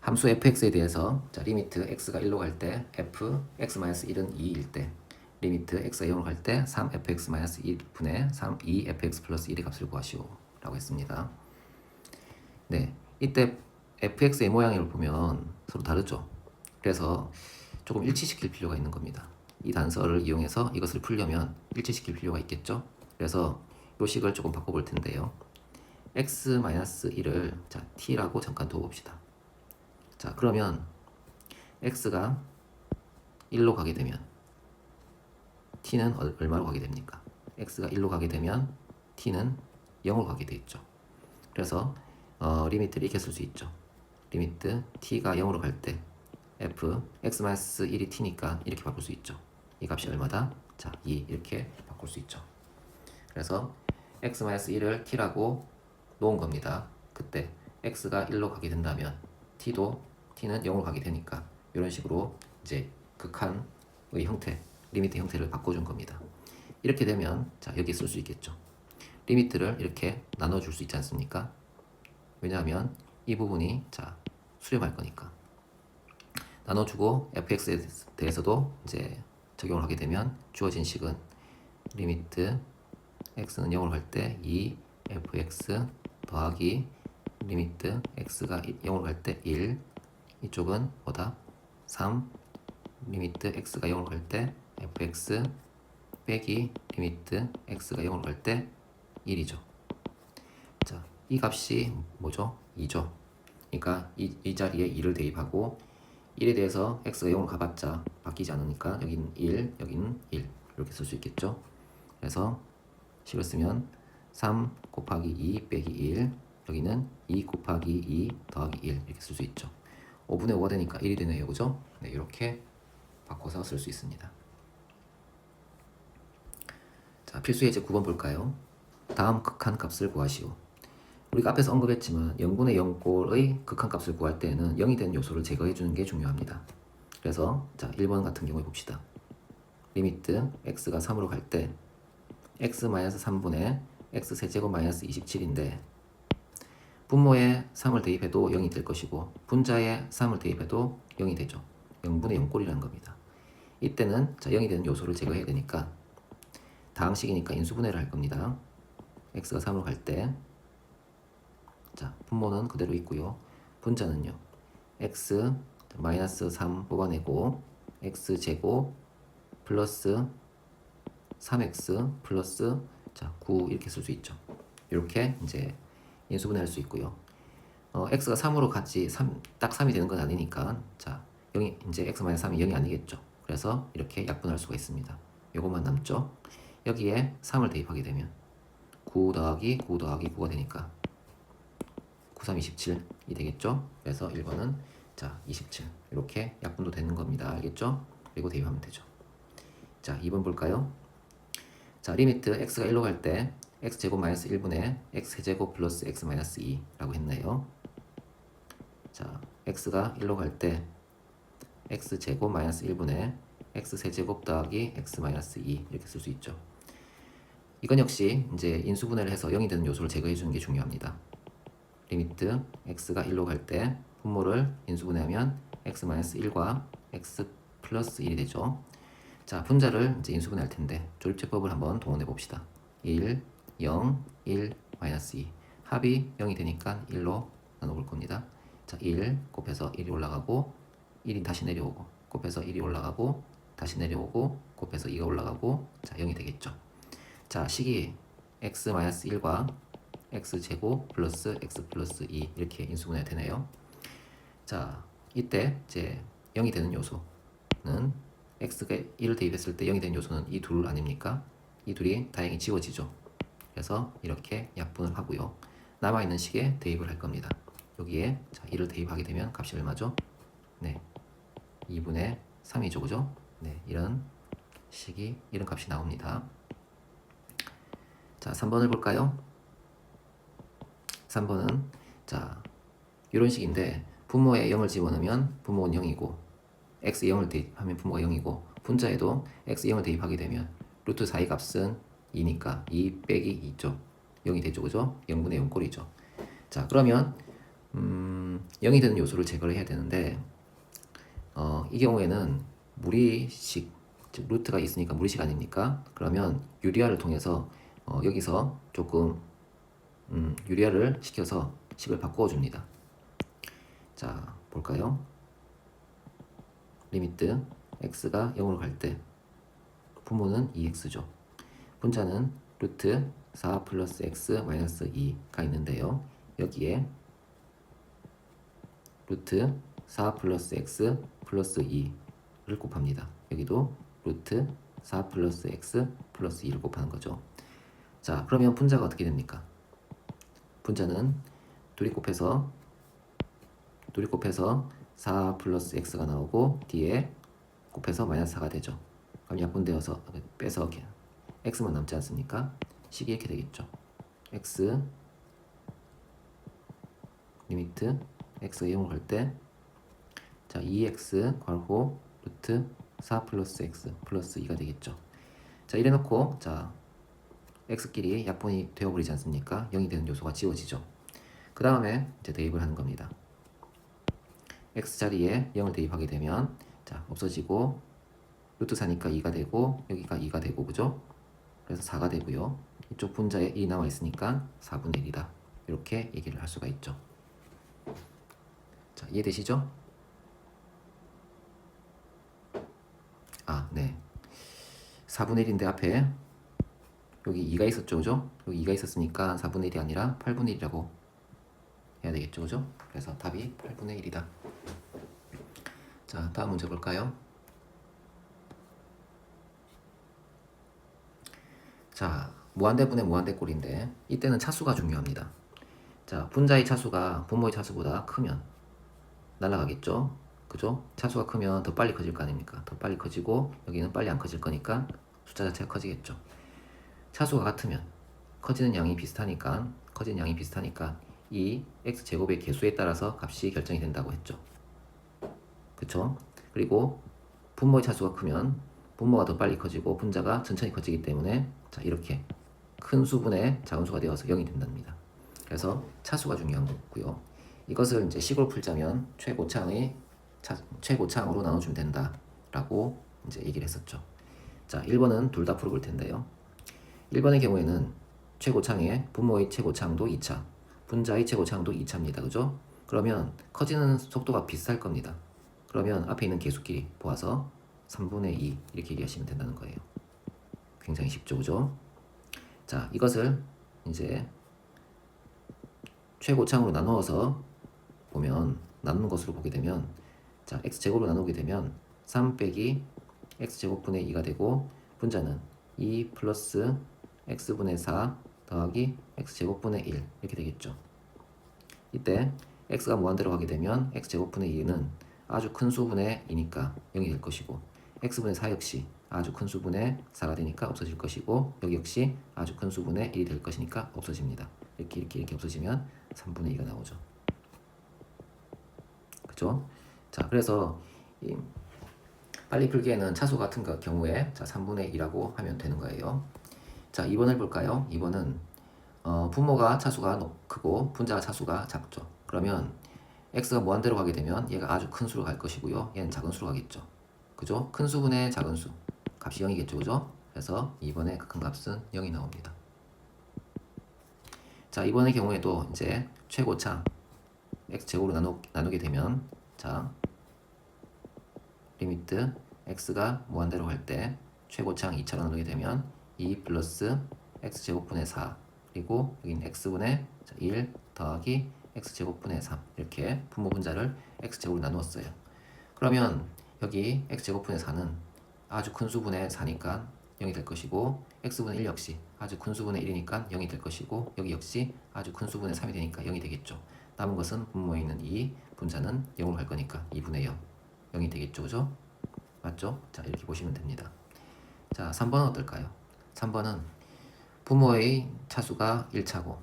Speaker 1: 함수 fx에 대해서 자, 리미트 x가 1로 갈 때 f x-1은 2일 때 리미트 x가 0으로 갈 때 3fx-1분의 3 2fx 플러스 1의 값을 구하시오 라고 했습니다. 네, 이때 fx의 모양을 보면 서로 다르죠. 그래서 조금 일치시킬 필요가 있는 겁니다. 이 단서를 이용해서 이것을 풀려면 일치시킬 필요가 있겠죠. 그래서 요 식을 조금 바꿔볼 텐데요. x-1을 자, t라고 잠깐 둬봅시다. 자, 그러면 x가 1로 가게 되면 t는 얼마로 가게 됩니까? x가 1로 가게 되면 t는 0으로 가게 되겠죠. 그래서 리미트를 이렇게 쓸 수 있죠. 리미트 t가 0으로 갈 때 f x-1이 t니까 이렇게 바꿀 수 있죠. 이 값이 얼마다? 자, 2 이렇게 바꿀 수 있죠. 그래서 x-1을 t라고 놓은 겁니다. 그때 x가 1로 가게 된다면 t는 0으로 가게 되니까 이런 식으로 이제 극한의 형태, 리미트 형태를 바꿔준 겁니다. 이렇게 되면 자, 여기 쓸 수 있겠죠. 리미트를 이렇게 나눠줄 수 있지 않습니까? 왜냐하면 이 부분이 자, 수렴할 거니까. 나눠주고 fx에 대해서도 이제 적용을 하게 되면 주어진 식은 리미트 x는 0으로 갈 때 2fx 더하기 리미트 x가 0으로 갈 때 1 이쪽은 뭐다? 3 리미트 x가 0으로 갈 때 fx 빼기 리미트 x가 0으로 갈 때 1이죠. 자, 이 값이 뭐죠? 2죠. 그러니까 이 자리에 2를 대입하고 1에 대해서 x가 0으로 가봤자 바뀌지 않으니까 여기는 1, 여기는 1 이렇게 쓸 수 있겠죠. 그래서 식을 쓰면 3 곱하기 2 빼기 1, 여기는 2 곱하기 2 더하기 1 이렇게 쓸 수 있죠. 5분의 5가 되니까 1이 되네요. 그죠? 네, 이렇게 바꿔서 쓸 수 있습니다. 자, 필수 예제 9번 볼까요? 다음 극한값을 구하시오. 우리가 앞에서 언급했지만 0분의 0꼴의 극한값을 구할 때에는 0이 되는 요소를 제거해 주는 게 중요합니다. 그래서 자, 1번 같은 경우에 봅시다. 리미트 x가 3으로 갈 때 x-3분의 x세제곱 마이너스 27인데 분모에 3을 대입해도 0이 될 것이고 분자에 3을 대입해도 0이 되죠. 0분의 0꼴이라는 겁니다. 이때는 자, 0이 되는 요소를 제거해야 되니까 다항식이니까 인수분해를 할 겁니다. x가 3으로 갈 때 자, 분모는 그대로 있고요. 분자는요. x 마이너스 3 뽑아내고 x제곱 플러스 3x 플러스 자, 9 이렇게 쓸 수 있죠. 이렇게 이제 인수분해할 수 있고요. x가 3으로 같이 딱 3이 되는 건 아니니까 자, 0이 이제 x 마이너스 3이 0이 아니겠죠. 그래서 이렇게 약분할 수가 있습니다. 요것만 남죠. 여기에 3을 대입하게 되면 9 더하기 9 더하기 9가 되니까 9, 3, 27이 되겠죠. 그래서 1번은 자 27 이렇게 약분도 되는 겁니다. 알겠죠? 그리고 대입하면 되죠. 자 2번 볼까요? 자 리미트 x가 1로 갈 때 x제곱 마이너스 1분의 x세제곱 플러스 x 마이너스 2라고 했나요? 자 x가 1로 갈 때 x제곱 마이너스 1분의 x세제곱 더하기 x 마이너스 2 이렇게 쓸 수 있죠. 이건 역시 이제 인수분해를 해서 0이 되는 요소를 제거해 주는 게 중요합니다. 리미트 x가 1로 갈 때 분모를 인수분해하면 x-1과 x 플러스 1이 되죠. 자, 분자를 이제 인수분해할 텐데 조립제법을 한번 동원해 봅시다. 1, 0, 1, 마이너스 2 합이 0이 되니까 1로 나눠볼 겁니다. 자, 1 곱해서 1이 올라가고 1이 다시 내려오고 곱해서 1이 올라가고 다시 내려오고 곱해서 2가 올라가고 자, 0이 되겠죠. 자, 식이 x-1과 x제곱 플러스 x 플러스 2 이렇게 인수분해가 되네요. 자, 이때 이제 0이 되는 요소는 x가 1을 대입했을 때 0이 되는 요소는 이 둘 아닙니까? 이 둘이 다행히 지워지죠. 그래서 이렇게 약분을 하고요. 남아있는 식에 대입을 할 겁니다. 여기에 자, 1을 대입하게 되면 값이 얼마죠? 네, 2분의 3이죠. 그죠? 네, 이런 값이 나옵니다. 자, 3번을 볼까요? 3번은 자 이런 식인데 분모에 0을 집어넣으면 분모는 0이고 x 0을 대입하면 분모가 0이고 분자에도 x 0을 대입하게 되면 루트 4의 값은 2니까 2 빼기 2죠. 0이 되죠. 그죠? 0분의 0 꼴이죠. 자 그러면 0이 되는 요소를 제거를 해야 되는데 이 경우에는 무리식 즉 루트가 있으니까 무리식 아닙니까? 그러면 유리화를 통해서 여기서 조금 유리화를 시켜서 식을 바꾸어 줍니다. 자, 볼까요? 리미트 x가 0으로 갈 때 분모는 2x죠. 분자는 루트 4 플러스 x 마이너스 2가 있는데요. 여기에 루트 4 플러스 x 플러스 2를 곱합니다. 여기도 루트 4 플러스 x 플러스 2를 곱하는 거죠. 자, 그러면 분자가 어떻게 됩니까? 분자는 둘이 곱해서 4 플러스 x가 나오고 뒤에 곱해서 마이너스 4가 되죠. 그럼 약분되어서 빼서 x만 남지 않습니까? 식이 이렇게 되겠죠. x 리미트 x가 0으로 갈 때 자 2x 괄호 루트 4 플러스 x 플러스 2가 되겠죠. 자 이래놓고 자 x끼리 약분이 되어버리지 않습니까? 0이 되는 요소가 지워지죠. 그 다음에 이제 대입을 하는 겁니다. x 자리에 0을 대입하게 되면 자 없어지고 루트 4니까 2가 되고 여기가 2가 되고 그죠? 그래서 4가 되고요. 이쪽 분자에 2 남아 있으니까 4분의 1이다. 이렇게 얘기를 할 수가 있죠. 자 이해되시죠? 아 네. 4분의 1인데 앞에 여기 2가 있었죠, 그죠? 여기 2가 있었으니까 4분의 1이 아니라 8분의 1이라고 해야 되겠죠, 그죠? 그래서 답이 8분의 1이다. 자, 다음 문제 볼까요? 자, 무한대분의 무한대꼴인데 이때는 차수가 중요합니다. 자, 분자의 차수가 분모의 차수보다 크면 날아가겠죠? 그죠? 차수가 크면 더 빨리 커질 거 아닙니까? 더 빨리 커지고 여기는 빨리 안 커질 거니까 숫자 자체가 커지겠죠. 차수가 같으면 커지는 양이 비슷하니까 이 x제곱의 개수에 따라서 값이 결정이 된다고 했죠. 그쵸? 그리고 분모의 차수가 크면 분모가 더 빨리 커지고 분자가 천천히 커지기 때문에 자, 이렇게 큰 수분의 작은 수가 되어서 0이 된답니다. 그래서 차수가 중요한 거고요. 이것을 이제 식으로 풀자면 최고창으로 나눠주면 된다라고 이제 얘기를 했었죠. 자, 1번은 둘 다 풀어볼 텐데요. 1번의 경우에는 최고창에 분모의 최고창도 2차, 분자의 최고창도 2차입니다. 그죠? 그러면 커지는 속도가 비슷할 겁니다. 그러면 앞에 있는 개수끼리 보아서 3분의 2 이렇게 얘기하시면 된다는 거예요. 굉장히 쉽죠, 그죠? 자, 이것을 이제 최고창으로 나누어서 보면 나누는 것으로 보게 되면 자, x제곱으로 나누게 되면 3 빼기 x제곱분의 2가 되고 분자는 2 플러스 x분의 4 더하기 x제곱분의 1 이렇게 되겠죠. 이때 x가 무한대로 가게 되면 x제곱분의 2는 아주 큰 수분의 2니까 0이 될 것이고 x분의 4 역시 아주 큰 수분의 4가 되니까 없어질 것이고 여기 역시 아주 큰 수분의 1이 될 것이니까 없어집니다. 이렇게 없어지면 3분의 2가 나오죠. 그죠? 자, 그래서 이 빨리 풀기에는 차수 같은 경우에 자, 3분의 2라고 하면 되는 거예요. 자, 2번을 볼까요? 2번은 분모가 차수가 크고 분자가 차수가 작죠. 그러면 x가 무한대로 가게 되면 얘가 아주 큰 수로 갈 것이고요. 얘는 작은 수로 가겠죠. 그죠? 큰 수분의 작은 수 값이 0이겠죠. 그죠? 그래서 2번의 극한값은 0이 나옵니다. 자, 이번의 경우에도 이제 최고차 x제곱으로 나누게 되면 자, 리미트 x가 무한대로 갈 때 최고창 2차로 나누게 되면 2 플러스 x제곱분의 4 그리고 여기는 x분의 1 더하기 x제곱분의 3 이렇게 분모 분자를 x제곱으로 나누었어요. 그러면 여기 x제곱분의 4는 아주 큰 수분의 4니까 0이 될 것이고 x분의 1 역시 아주 큰 수분의 1이니까 0이 될 것이고 여기 역시 아주 큰 수분의 3이 되니까 0이 되겠죠. 남은 것은 분모에 있는 2 분자는 0으로 갈 거니까 2분의 0 0이 되겠죠. 그죠? 맞죠? 자, 이렇게 보시면 됩니다. 자, 3번은 어떨까요? 3번은 분모의 차수가 1차고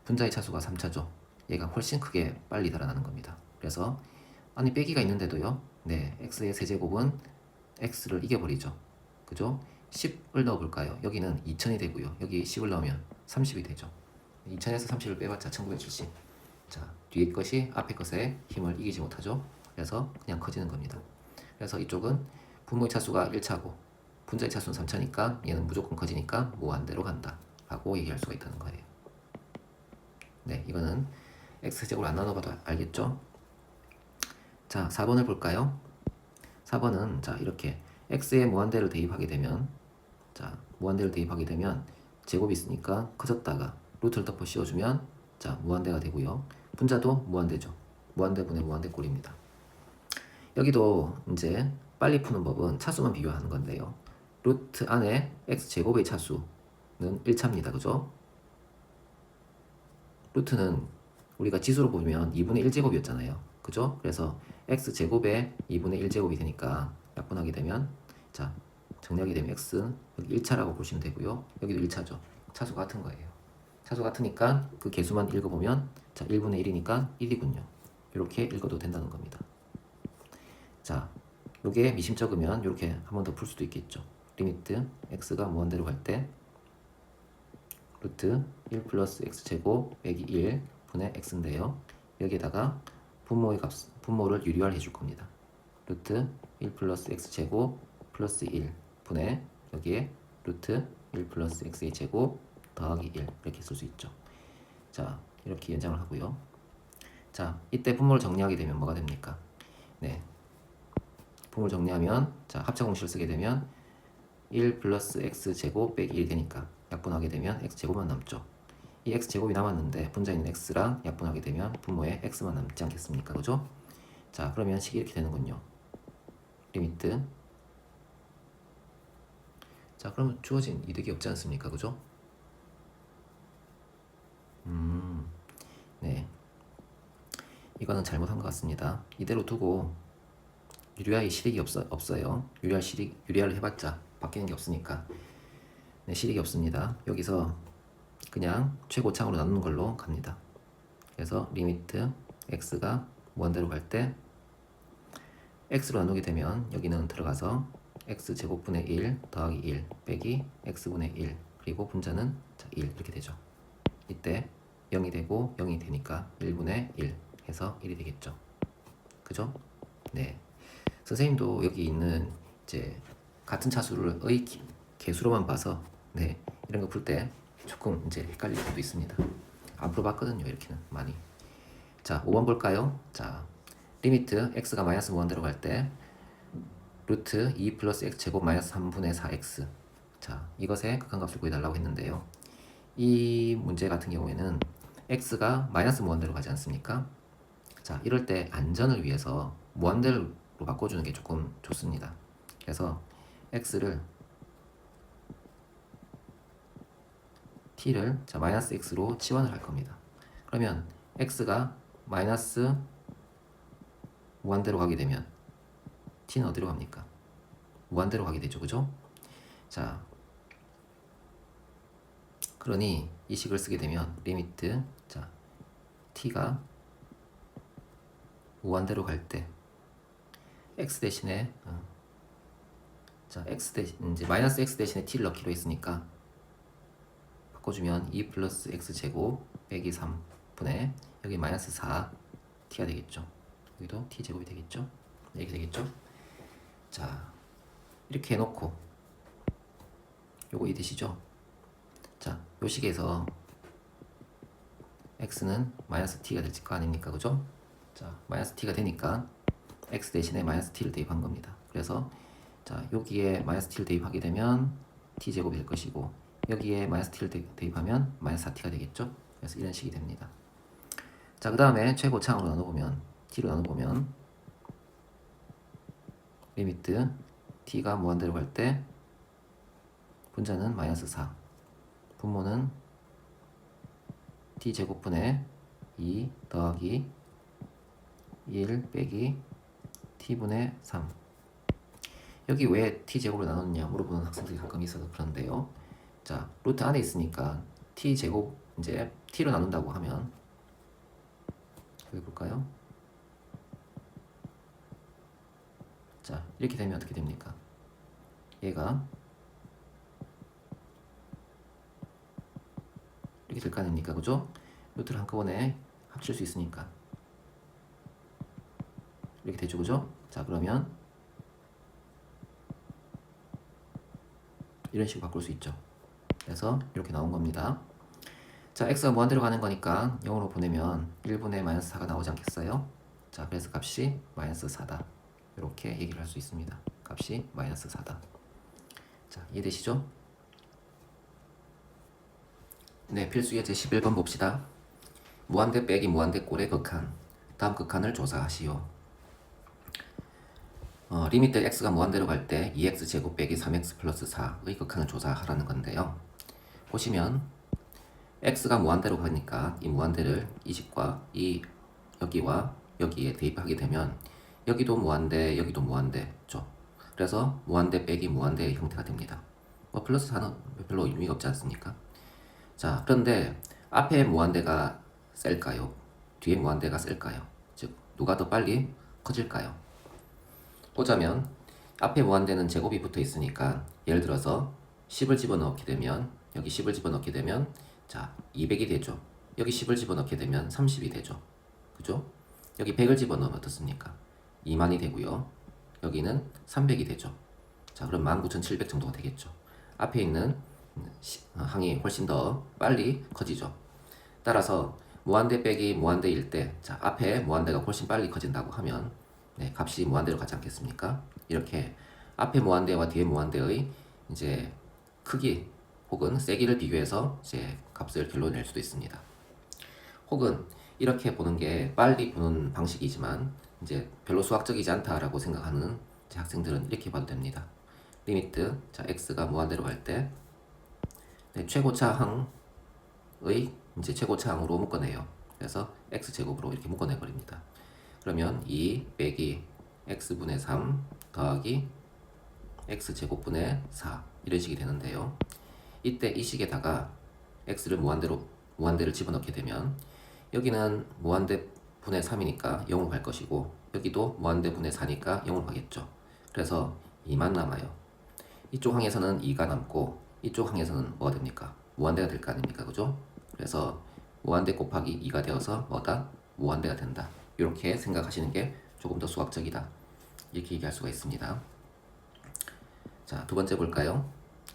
Speaker 1: 분자의 차수가 3차죠. 얘가 훨씬 크게 빨리 달아나는 겁니다. 그래서 아니 빼기가 있는데도요. 네, x의 세제곱은 x를 이겨버리죠. 그죠? 10을 넣어볼까요? 여기는 2000이 되고요. 여기 10을 넣으면 30이 되죠. 2000에서 30을 빼봤자 1970. 자, 뒤에 것이 앞에 것에 힘을 이기지 못하죠. 그래서 그냥 커지는 겁니다. 그래서 이쪽은 분모의 차수가 1차고 분자의 차수는 3차니까 얘는 무조건 커지니까 무한대로 간다 라고 얘기할 수가 있다는 거예요. 네, 이거는 x제곱을 안 나눠봐도 알겠죠? 자, 4번을 볼까요? 4번은 자, 이렇게 x에 무한대를 대입하게 되면 자, 무한대를 대입하게 되면 제곱이 있으니까 커졌다가 루트를 덮어 씌워주면 자, 무한대가 되고요. 분자도 무한대죠. 무한대분의 무한대꼴입니다. 여기도 이제 빨리 푸는 법은 차수만 비교하는 건데요. 루트 안에 x제곱의 차수는 1차입니다. 그죠? 루트는 우리가 지수로 보면 2분의 1제곱이었잖아요. 그죠? 그래서 x제곱에 2분의 1제곱이 되니까 약분하게 되면 자, 정리하게 되면 x는 여기 1차라고 보시면 되고요. 여기도 1차죠. 차수 같은 거예요. 차수 같으니까 그 개수만 읽어보면 자, 1분의 1이니까 1이군요. 이렇게 읽어도 된다는 겁니다. 자, 요게 미심 적으면 이렇게 한 번 더 풀 수도 있겠죠. 리미트 x가 무한대로 갈 때 루트 1 플러스 x제곱 빼기 1 분의 x인데요. 여기에다가 분모를 유리화를 해줄 겁니다. 루트 1 플러스 x제곱 플러스 1 분의 여기에 루트 1 플러스 x의 제곱 더하기 1 이렇게 쓸 수 있죠. 자, 이렇게 연장을 하고요. 자, 이때 분모를 정리하게 되면 뭐가 됩니까? 네, 분모를 정리하면 자, 합차 공식을 쓰게 되면 1 플러스 x제곱 빼기 1 되니까 약분하게 되면 x제곱만 남죠. 이 x제곱이 남았는데 분자에 있는 x랑 약분하게 되면 분모에 x만 남지 않겠습니까? 그죠? 자, 그러면 식이 이렇게 되는군요. 리미트. 자, 그러면 주어진 이득이 없지 않습니까? 그죠? 네. 이거는 잘못한 것 같습니다. 이대로 두고 유리화의 실익이 없어요. 유리화를 해봤자 바뀌는 게 없으니까. 네, 실익이 없습니다. 여기서 그냥 최고창으로 나누는 걸로 갑니다. 그래서 리미트 x가 무한대로 갈 때 x로 나누게 되면 여기는 들어가서 x제곱분의 1 더하기 1 빼기 x분의 1 그리고 분자는 1 이렇게 되죠. 이때 0이 되고 0이 되니까 1분의 1 해서 1이 되겠죠. 그죠? 네. 선생님도 여기 있는 이제 같은 차수를 개수로만 봐서 네, 이런 거 풀 때 조금 이제 헷갈릴 수도 있습니다. 안 풀어봤거든요, 이렇게는 많이. 자, 5번 볼까요? 자, 리미트 x가 마이너스 무한대로 갈 때 루트 2 플러스 x 제곱 마이너스 3분의 4x. 자, 이것의 극한값을 구해달라고 했는데요. 이 문제 같은 경우에는 x가 마이너스 무한대로 가지 않습니까? 자, 이럴 때 안전을 위해서 무한대로 바꿔주는 게 조금 좋습니다. 그래서 x를 t를 자 마이너스 x로 치환을 할 겁니다. 그러면 x가 마이너스 무한대로 가게 되면 t는 어디로 갑니까? 무한대로 가게 되죠, 그죠? 자, 그러니 이 식을 쓰게 되면 리미트 자 t가 무한대로 갈 때 x 대신에 자 x 대신 이제 마이너스 x 대신에 t를 넣기로 했으니까 바꿔주면 2 플러스 x 제곱 빼기 3분의 여기 마이너스 4 t가 되겠죠. 여기도 t 제곱이 되겠죠. 이렇게 되겠죠. 자, 이렇게 해놓고 요거 이해되시죠? 자, 요 식에서 x는 마이너스 t가 될 거 아닙니까? 그죠? 자, 마이너스 t가 되니까 x 대신에 마이너스 t를 대입한 겁니다. 그래서 자, 여기에 마이너스 t를 대입하게 되면 t 제곱이 될 것이고 여기에 마이너스 t를 대입하면 마이너스 4t가 되겠죠. 그래서 이런 식이 됩니다. 자, 그 다음에 최고차항으로 나눠보면 t로 나눠보면 리미트 t가 무한대로 갈 때 분자는 마이너스 4 분모는 t 제곱분의 2 더하기 1 빼기 t분의 3. 여기 왜 t 제곱을 나눴냐 물어보는 학생들이 가끔 있어서 그런데요. 자, 루트 안에 있으니까 t 제곱 이제 t로 나눈다고 하면 여기 볼까요? 자, 이렇게 되면 어떻게 됩니까? 얘가 이렇게 될 거 아닙니까? 그죠? 루트를 한꺼번에 합칠 수 있으니까 이렇게 되죠, 그죠? 자, 그러면 이런 식으로 바꿀 수 있죠. 그래서 이렇게 나온 겁니다. 자, x가 무한대로 가는 거니까 0으로 보내면 1분의 마이너스 4가 나오지 않겠어요? 자, 그래서 값이 마이너스 4다. 이렇게 얘기를 할 수 있습니다. 값이 마이너스 4다. 자, 이해되시죠? 네, 필수 예제 11번 봅시다. 무한대 빼기 무한대 꼴의 극한. 다음 극한을 조사하시오. 리미트 x가 무한대로 갈 때 2x 제곱 빼기 3x 플러스 4의 극한을 조사하라는 건데요. 보시면 x가 무한대로 가니까 이 무한대를 이 식과 이 여기와 여기에 대입하게 되면 여기도 무한대 여기도 무한대죠. 그래서 무한대 빼기 무한대의 형태가 됩니다. 뭐 플러스 4는 별로 의미가 없지 않습니까? 자, 그런데 앞에 무한대가 셀까요? 뒤에 무한대가 셀까요? 즉 누가 더 빨리 커질까요? 보자면 앞에 무한대는 제곱이 붙어 있으니까 예를 들어서 10을 집어넣게 되면 여기 10을 집어넣게 되면 자 200이 되죠. 여기 10을 집어넣게 되면 30이 되죠. 그죠? 여기 100을 집어넣으면 어떻습니까? 2만이 되고요. 여기는 300이 되죠. 자, 그럼 19,700 정도가 되겠죠. 앞에 있는 항이 훨씬 더 빨리 커지죠. 따라서 무한대 빼기 무한대일 때 자, 앞에 무한대가 훨씬 빨리 커진다고 하면 네, 값이 무한대로 가지 않겠습니까? 이렇게 앞에 무한대와 뒤에 무한대의 이제 크기 혹은 세기를 비교해서 이제 값을 결론낼 수도 있습니다. 혹은 이렇게 보는 게 빨리 보는 방식이지만 이제 별로 수학적이지 않다라고 생각하는 이제 학생들은 이렇게 봐도 됩니다. 리미트 자 x가 무한대로 갈 때 최고차항의 이제 최고차항으로 묶어내요. 그래서 x 제곱으로 이렇게 묶어내 버립니다. 그러면 2 빼기 x분의 3 더하기 x 제곱분의 4 이런 식이 되는데요. 이때 이 식에다가 x를 무한대를 집어넣게 되면 여기는 무한대 분의 3이니까 0으로 갈 것이고 여기도 무한대 분의 4니까 0으로 가겠죠. 그래서 2만 남아요. 이쪽 항에서는 2가 남고 이쪽 항에서는 뭐가 됩니까? 무한대가 될 거 아닙니까? 그죠? 그래서 무한대 곱하기 2가 되어서 뭐다? 무한대가 된다. 이렇게 생각하시는 게 조금 더 수학적이다. 이렇게 얘기할 수가 있습니다. 자, 두 번째 볼까요?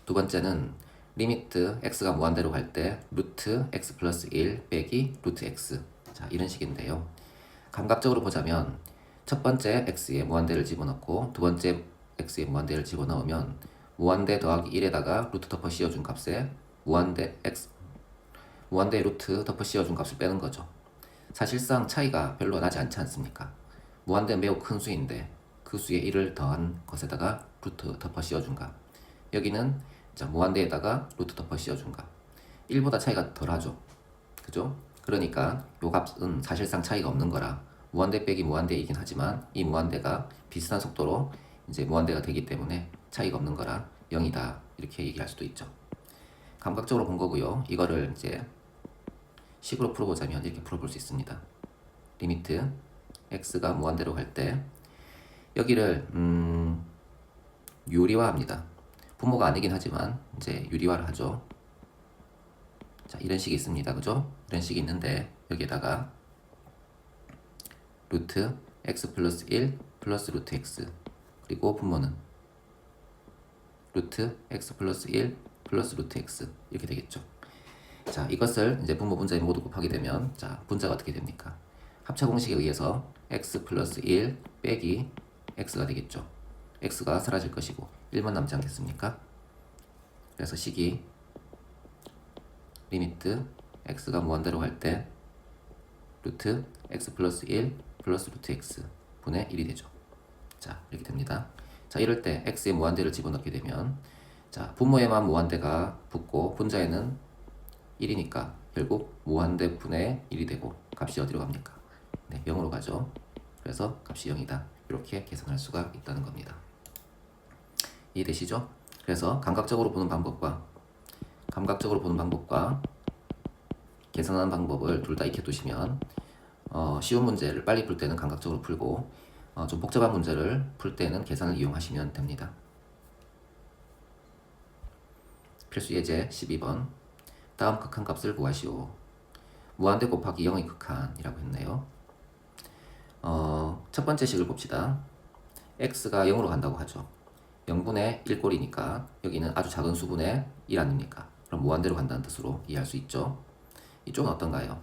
Speaker 1: 두 번째는 리미트 x가 무한대로 갈 때 루트 x 플러스 1 빼기 루트 x 자 이런 식인데요. 감각적으로 보자면 첫 번째 x에 무한대를 집어넣고 두 번째 x에 무한대를 집어넣으면 무한대 더하기 1에다가 루트 덮어 씌워준 값에 무한대 루트 덮어 씌워준 값을 빼는 거죠. 사실상 차이가 별로 나지 않지 않습니까? 무한대는 매우 큰 수인데 그 수에 1을 더한 것에다가 루트 덮어 씌워준 값. 여기는 자, 무한대에다가 루트 덮어 씌워준 값. 1보다 차이가 덜하죠. 그죠? 그러니까 요 값은 사실상 차이가 없는 거라 무한대 빼기 무한대이긴 하지만 이 무한대가 비슷한 속도로 이제 무한대가 되기 때문에 차이가 없는 거라 0이다. 이렇게 얘기할 수도 있죠. 감각적으로 본 거고요. 이거를 이제 식으로 풀어보자면 이렇게 풀어볼 수 있습니다. 리미트 x가 무한대로 갈 때 여기를 유리화합니다. 분모가 아니긴 하지만 이제 유리화를 하죠. 자, 이런 식이 있습니다. 그죠? 이런 식이 있는데 여기에다가 루트 x 플러스 1 플러스 루트 x 그리고 분모는 루트 x 플러스 1 플러스 루트 x 이렇게 되겠죠. 자, 이것을 이제 분모 분자에 모두 곱하게 되면 자, 분자가 어떻게 됩니까? 합차 공식에 의해서 x 플러스 1 빼기 x가 되겠죠. x가 사라질 것이고 1만 남지 않겠습니까? 그래서 식이 리미트 x가 무한대로 갈 때 루트 x 플러스 1 플러스 루트 x 분의 1이 되죠. 자, 이렇게 됩니다. 자, 이럴 때 x에 무한대를 집어넣게 되면 자, 분모에만 무한대가 붙고 분자에는 1이니까 결국 무한대 분의 1이 되고 값이 어디로 갑니까? 네, 0으로 가죠. 그래서 값이 0이다. 이렇게 계산할 수가 있다는 겁니다. 이해되시죠? 그래서 감각적으로 보는 방법과 계산하는 방법을 둘 다 익혀 두시면 쉬운 문제를 빨리 풀 때는 감각적으로 풀고 좀 복잡한 문제를 풀 때는 계산을 이용하시면 됩니다. 필수 예제 12번 다음 극한값을 구하시오. 무한대 곱하기 0의 극한이라고 했네요. 첫 번째 식을 봅시다. x가 0으로 간다고 하죠. 0분의 1꼴이니까 여기는 아주 작은 수분의 1 아닙니까? 그럼 무한대로 간다는 뜻으로 이해할 수 있죠. 이쪽은 어떤가요?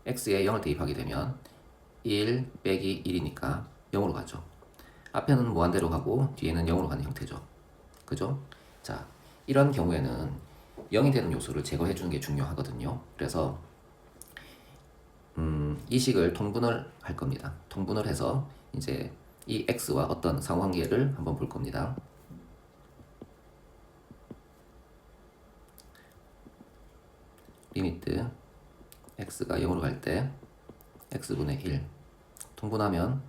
Speaker 1: x에 0을 대입하게 되면 1 빼기 1이니까 0으로 가죠. 앞에는 무한대로 가고 뒤에는 0으로 가는 형태죠. 그죠? 자, 이런 경우에는 0이 되는 요소를 제거해 주는 게 중요하거든요. 그래서 이 식을 통분을 할 겁니다. 통분을 해서 이제 이 x와 어떤 상호관계를 한번 볼 겁니다. 리미트 x가 0으로 갈 때 x분의 1 통분하면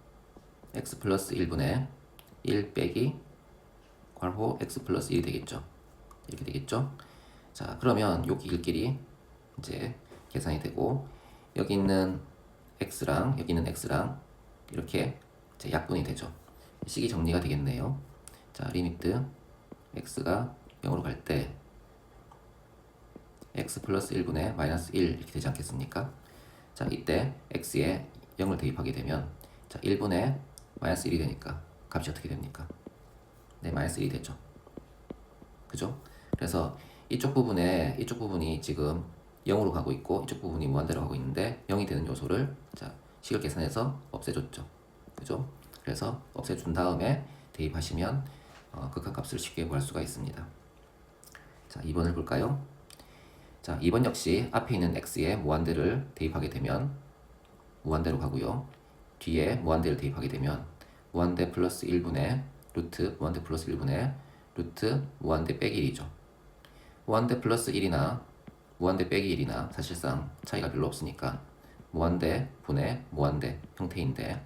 Speaker 1: x 플러스 1분의 1 빼기 괄호 x 플러스 1이 되겠죠. 이렇게 되겠죠. 자, 그러면 여기 길끼리 이제 계산이 되고 여기 있는 x랑 여기 있는 x랑 이렇게 이제 약분이 되죠. 식이 정리가 되겠네요. 자, 리미트 x가 0으로 갈 때 x 플러스 1분의 마이너스 1 이렇게 되지 않겠습니까? 자, 이때 x에 0을 대입하게 되면 자, 1분의 마이너스 1이 되니까 값이 어떻게 됩니까? 네, 마이너스 1이 되죠. 그죠? 그래서 이쪽 부분이 지금 0으로 가고 있고 이쪽 부분이 무한대로 가고 있는데 0이 되는 요소를 자, 식을 계산해서 없애줬죠. 그죠? 그래서 없애준 다음에 대입하시면 극한값을 쉽게 구할 수가 있습니다. 자, 2번을 볼까요? 자, 2번 역시 앞에 있는 x에 무한대를 대입하게 되면 무한대로 가고요. 뒤에 무한대를 대입하게 되면 무한대 플러스 1분의 루트 무한대 플러스 1분의 루트 무한대 빼기 1이죠. 무한대 플러스 1이나 무한대 빼기 1이나 사실상 차이가 별로 없으니까 무한대 분의 무한대 형태인데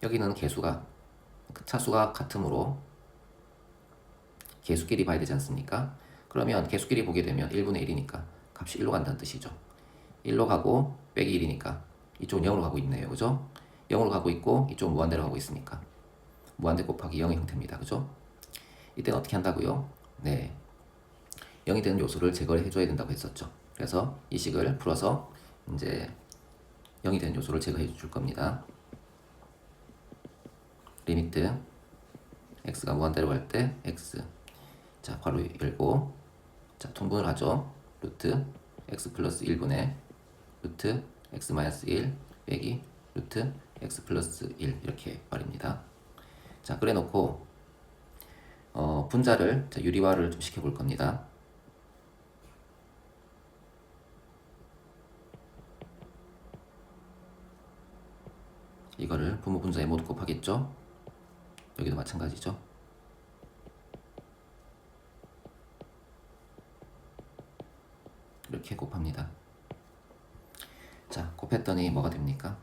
Speaker 1: 여기는 개수가 차수가 같으므로 개수끼리 봐야 되지 않습니까? 그러면 개수끼리 보게 되면 1분의 1이니까 값이 1로 간다는 뜻이죠. 1로 가고 빼기 1이니까 이쪽은 0으로 가고 있네요. 그죠? 0으로 가고 있고 이쪽은 무한대로 가고 있으니까 무한대 곱하기 0의 형태입니다. 그죠? 이때는 어떻게 한다고요? 네, 0이 되는 요소를 제거를 해줘야 된다고 했었죠. 그래서 이 식을 풀어서 이제 0이 되는 요소를 제거해 줄 겁니다. 리미트 x가 무한대로 갈 때 x, 자 괄호 열고, 자 통분을 하죠. 루트 x 플러스 1분의 루트 x 마이너스 1 빼기 루트 x 플러스 1 이렇게 말입니다. 자 그래 놓고 분자를 유리화를 좀 시켜 볼 겁니다. 이거를 분모 분자에 모두 곱하겠죠. 여기도 마찬가지죠. 이렇게 곱합니다. 자 곱했더니 뭐가 됩니까?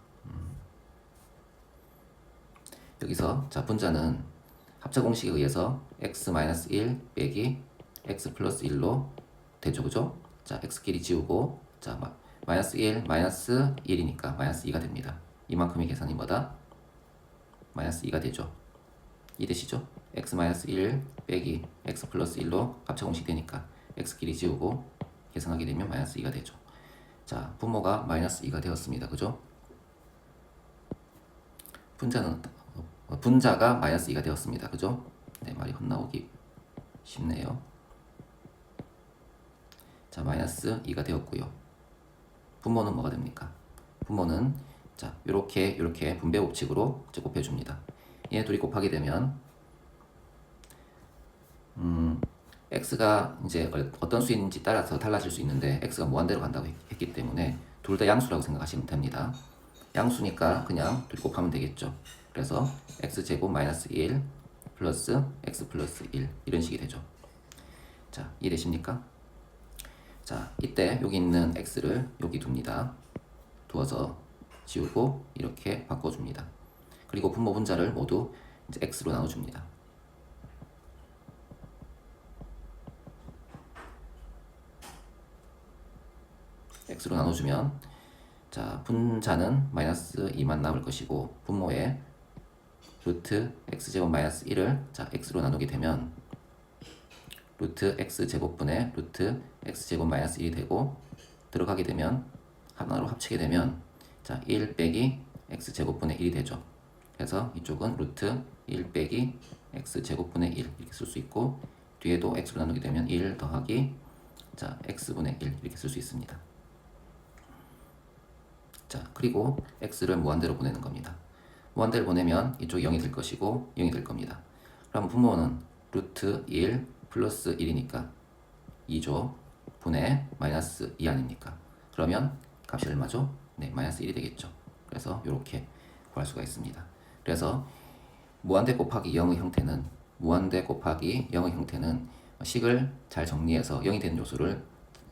Speaker 1: 여기서 자 분자는 합차 공식에 의해서 x-1 빼기 x 플러스 1로 되죠. 그죠? 자 x끼리 지우고 자 마이너스 1 마이너스 1이니까 마이너스 2가 됩니다. 이만큼의 계산이 뭐다? 마이너스 2가 되죠. 이해되시죠? x-1 빼기 x 플러스 1로 합차 공식 되니까 x끼리 지우고 계산하게 되면 마이너스 2가 되죠. 자 분모가 마이너스 2가 되었습니다. 그죠? 분자가 마이너스 2가 되었습니다. 그죠? 네, 말이 헛나오기 쉽네요. 자 마이너스 2가 되었고요. 분모는 뭐가 됩니까? 분모는 자 요렇게 분배 법칙으로 곱해줍니다. 얘네 둘이 곱하게 되면 x가 이제 어떤 수인지 따라서 달라질 수 있는데 x가 무한대로 간다고 했기 때문에 둘 다 양수라고 생각하시면 됩니다. 양수니까 그냥 둘이 곱하면 되겠죠. 그래서 x제곱 마이너스 1 플러스 x 플러스 1 이런 식이 되죠. 자 이해되십니까? 자 이때 여기 있는 x를 여기 둡니다. 두어서 지우고 이렇게 바꿔줍니다. 그리고 분모 분자를 모두 이제 x로 나눠줍니다. x로 나눠주면 자 분자는 마이너스 2만 남을 것이고 분모에 루트 x제곱 마이너스 1을 자 x로 나누게 되면 루트 x제곱분의 루트 x제곱 마이너스 1이 되고 들어가게 되면 하나로 합치게 되면 자 1 빼기 x제곱분의 1이 되죠. 그래서 이쪽은 루트 1 빼기 x제곱분의 1 이렇게 쓸 수 있고 뒤에도 x로 나누게 되면 1 더하기 자 x분의 1 이렇게 쓸 수 있습니다. 자 그리고 x를 무한대로 보내는 겁니다. 무한대로 보내면 이쪽이 0이 될 것이고 0이 될 겁니다. 그럼 분모는 루트 1 플러스 1이니까 2죠. 분의 마이너스 2 아닙니까? 그러면 값이 얼마죠? 네, 마이너스 1이 되겠죠. 그래서 이렇게 구할 수가 있습니다. 그래서 무한대 곱하기 0의 형태는 식을 잘 정리해서 0이 되는 요소를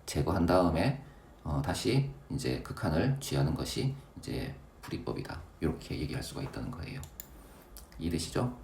Speaker 1: 제거한 다음에 다시 이제 극한을 취하는 것이 이제 풀이법이다. 이렇게 얘기할 수가 있다는 거예요. 이해되시죠?